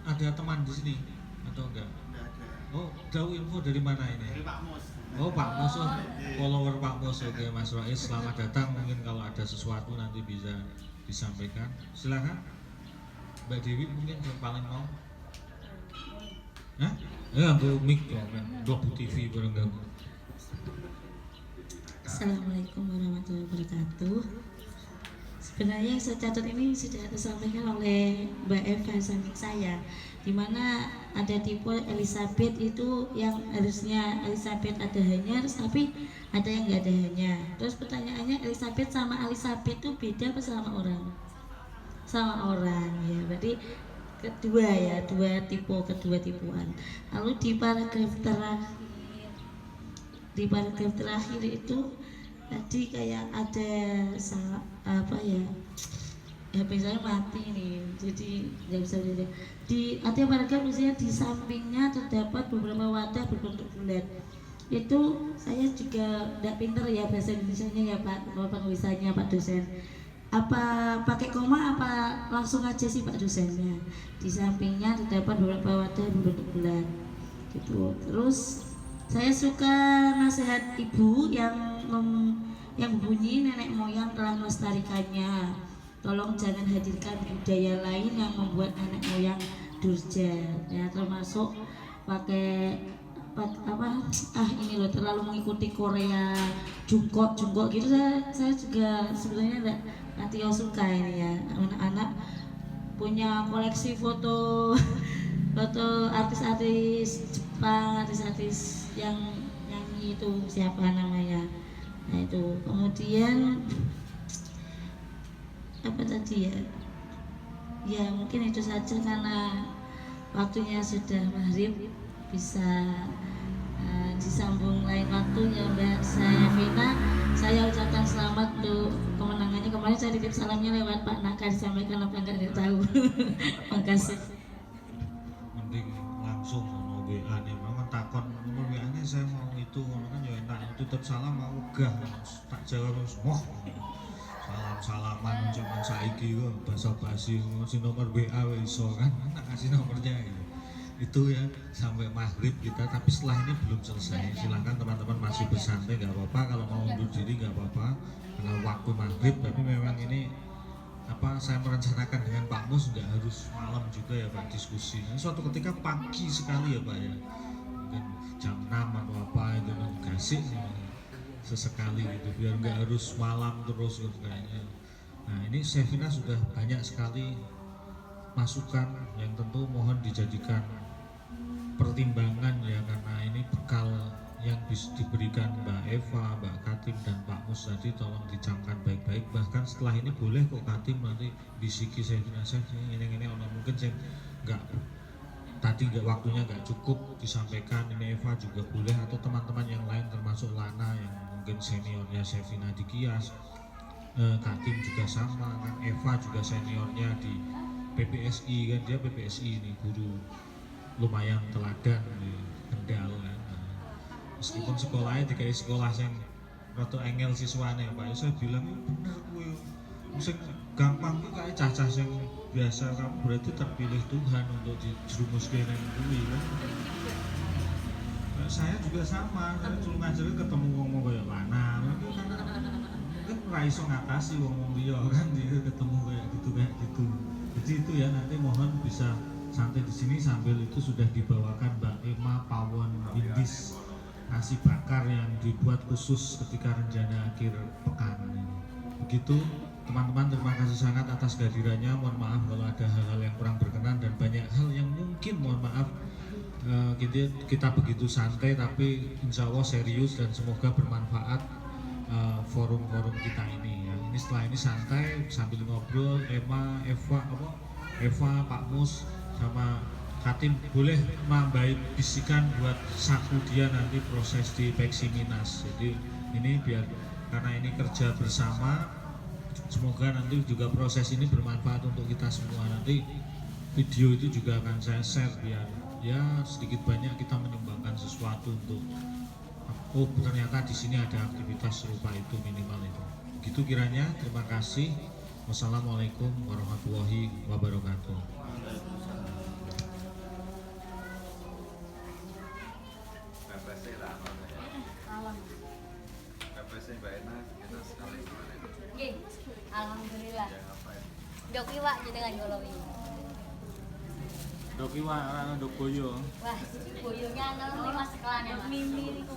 Ada teman di sini atau enggak? Oh, tahu info dari mana ini? Dari Pak Mus. Oh, Pak Mus, oh, follower Pak Mus. Oke, Mas Rois, selamat datang. Mungkin kalau ada sesuatu nanti bisa disampaikan. Silakan. Mbak Dewi mungkin yang paling mau. Hah? Ya, Bu Mik ya, Bu TV bareng gabung. Assalamualaikum warahmatullahi wabarakatuh. Sebenarnya yang saya catat ini sudah disampaikan oleh Mbak Eva samping saya, di mana ada tipe Elizabeth itu yang harusnya Elizabeth ada hanya, tapi ada yang nggak ada hanya. Terus pertanyaannya, Elizabeth sama Elizabeth itu beda apa sama orang? Sama orang ya, berarti kedua ya, kedua tipuan. Lalu di paragraf terakhir itu tadi kayak ada apa ya, HP saya mati nih, jadi nggak bisa lihat. Di artinya paragraf misalnya di sampingnya terdapat beberapa wadah berbentuk bulat. Itu saya juga tidak pinter ya bahasa Indonesianya ya Pak, penulisannya Pak dosen. Apa pakai koma apa langsung aja sih Pak dosennya? Di sampingnya terdapat beberapa wadah berbentuk bulat. Gitu. Terus saya suka nasihat ibu yang berbunyi nenek moyang telah melestarikannya. Tolong jangan hadirkan budaya lain yang membuat nenek moyang durja. Ya, termasuk pakai ini loh, terlalu mengikuti Korea, jungkok gitu. Saya juga sebenarnya nanti suka ini ya, anak-anak punya koleksi foto artis-artis Jepang, artis-artis yang nyanyi itu siapa namanya. Nah itu kemudian apa tadi ya? Ya mungkin itu saja karena waktunya sudah maghrib, bisa disambung lain waktu ya Mbak Sevina. Saya ucapkan selamat untuk kemenangannya. Kemarin saya titip salamnya lewat Pak Naka, disampaikan apa enggak tahu. Makasih. Mending langsung mau WA nih, memang takon nomor WA-nya saya mau itu, kan ya enak tutup salam mau gah tak jawab semua. Salam-salaman cuman saiki kok basa-basi ngasih nomor WA iso kan, tak kasih nomornya gitu. Itu ya sampai maghrib kita, tapi setelah ini belum selesai. Silakan teman-teman masih bersantai nggak apa-apa, kalau mau undur diri nggak apa-apa karena waktu maghrib. Tapi memang ini saya merencanakan dengan Pak Mus nggak harus malam juga ya Pak diskusi. Suatu ketika pagi sekali ya Pak ya, mungkin jam 6 atau apa itu kasih sesekali gitu, biar nggak harus malam terus gitu kayaknya. Nah ini Sevina sudah banyak sekali masukan yang tentu mohon dijadikan pertimbangan ya, karena ini bekal yang diberikan Mbak Eva, Mbak Katim dan Pak Mus tadi, tolong dicamkan baik-baik. Bahkan setelah ini boleh kok Katim nanti bisiki Sevina, ini orang mungkin saya nggak waktunya nggak cukup disampaikan, ini Eva juga boleh, atau teman-teman yang lain termasuk Lana yang mungkin seniornya Sevina di Kias, Katim juga sama kan, Eva juga seniornya di PPSI kan, dia PPSI ini guru lumayan teladan di Kendal kan. Meskipun sekolahnya dikai sekolah yang rada engel siswane Pak, saya bilang bener kuwi sing gampang ki kayak cacah yang biasa, kamu berarti terpilih Tuhan untuk dijerumuske nang kuwi kan. Saya juga sama, saya cuma ngajar ketemu wong kaya Lana itu kan mungkin ora iso ngatasi wong liya kan, dia ketemu kayak gitu. Jadi itu ya, nanti mohon bisa santai di sini sambil itu sudah dibawakan Mbak Emma Pawon Indis, nasi bakar yang dibuat khusus ketika rencana akhir pekan ini. Begitu teman-teman, terima kasih sangat atas kehadirannya. Mohon maaf kalau ada hal-hal yang kurang berkenan dan banyak hal yang mungkin mohon maaf kita begitu santai, tapi insya Allah serius dan semoga bermanfaat forum-forum kita ini ya. Ini setelah ini santai sambil ngobrol, Eva, Pak Mus sama Katim boleh mambai bisikan buat saku dia nanti proses di Peksiminas. Jadi ini biar karena ini kerja bersama, semoga nanti juga proses ini bermanfaat untuk kita semua. Nanti video itu juga akan saya share biar ya sedikit banyak kita menyumbangkan sesuatu untuk oh ternyata di sini ada aktivitas serupa itu minimal itu. Gitu kiranya. Terima kasih. Wassalamualaikum warahmatullahi wabarakatuh. Nggih, alhamdulillah. Dok iwak jenengan kula wingi. Dok iwak ora ndok boyo. Wah, boyonya ana 5 sekelan ya, Mas. Mimi niku.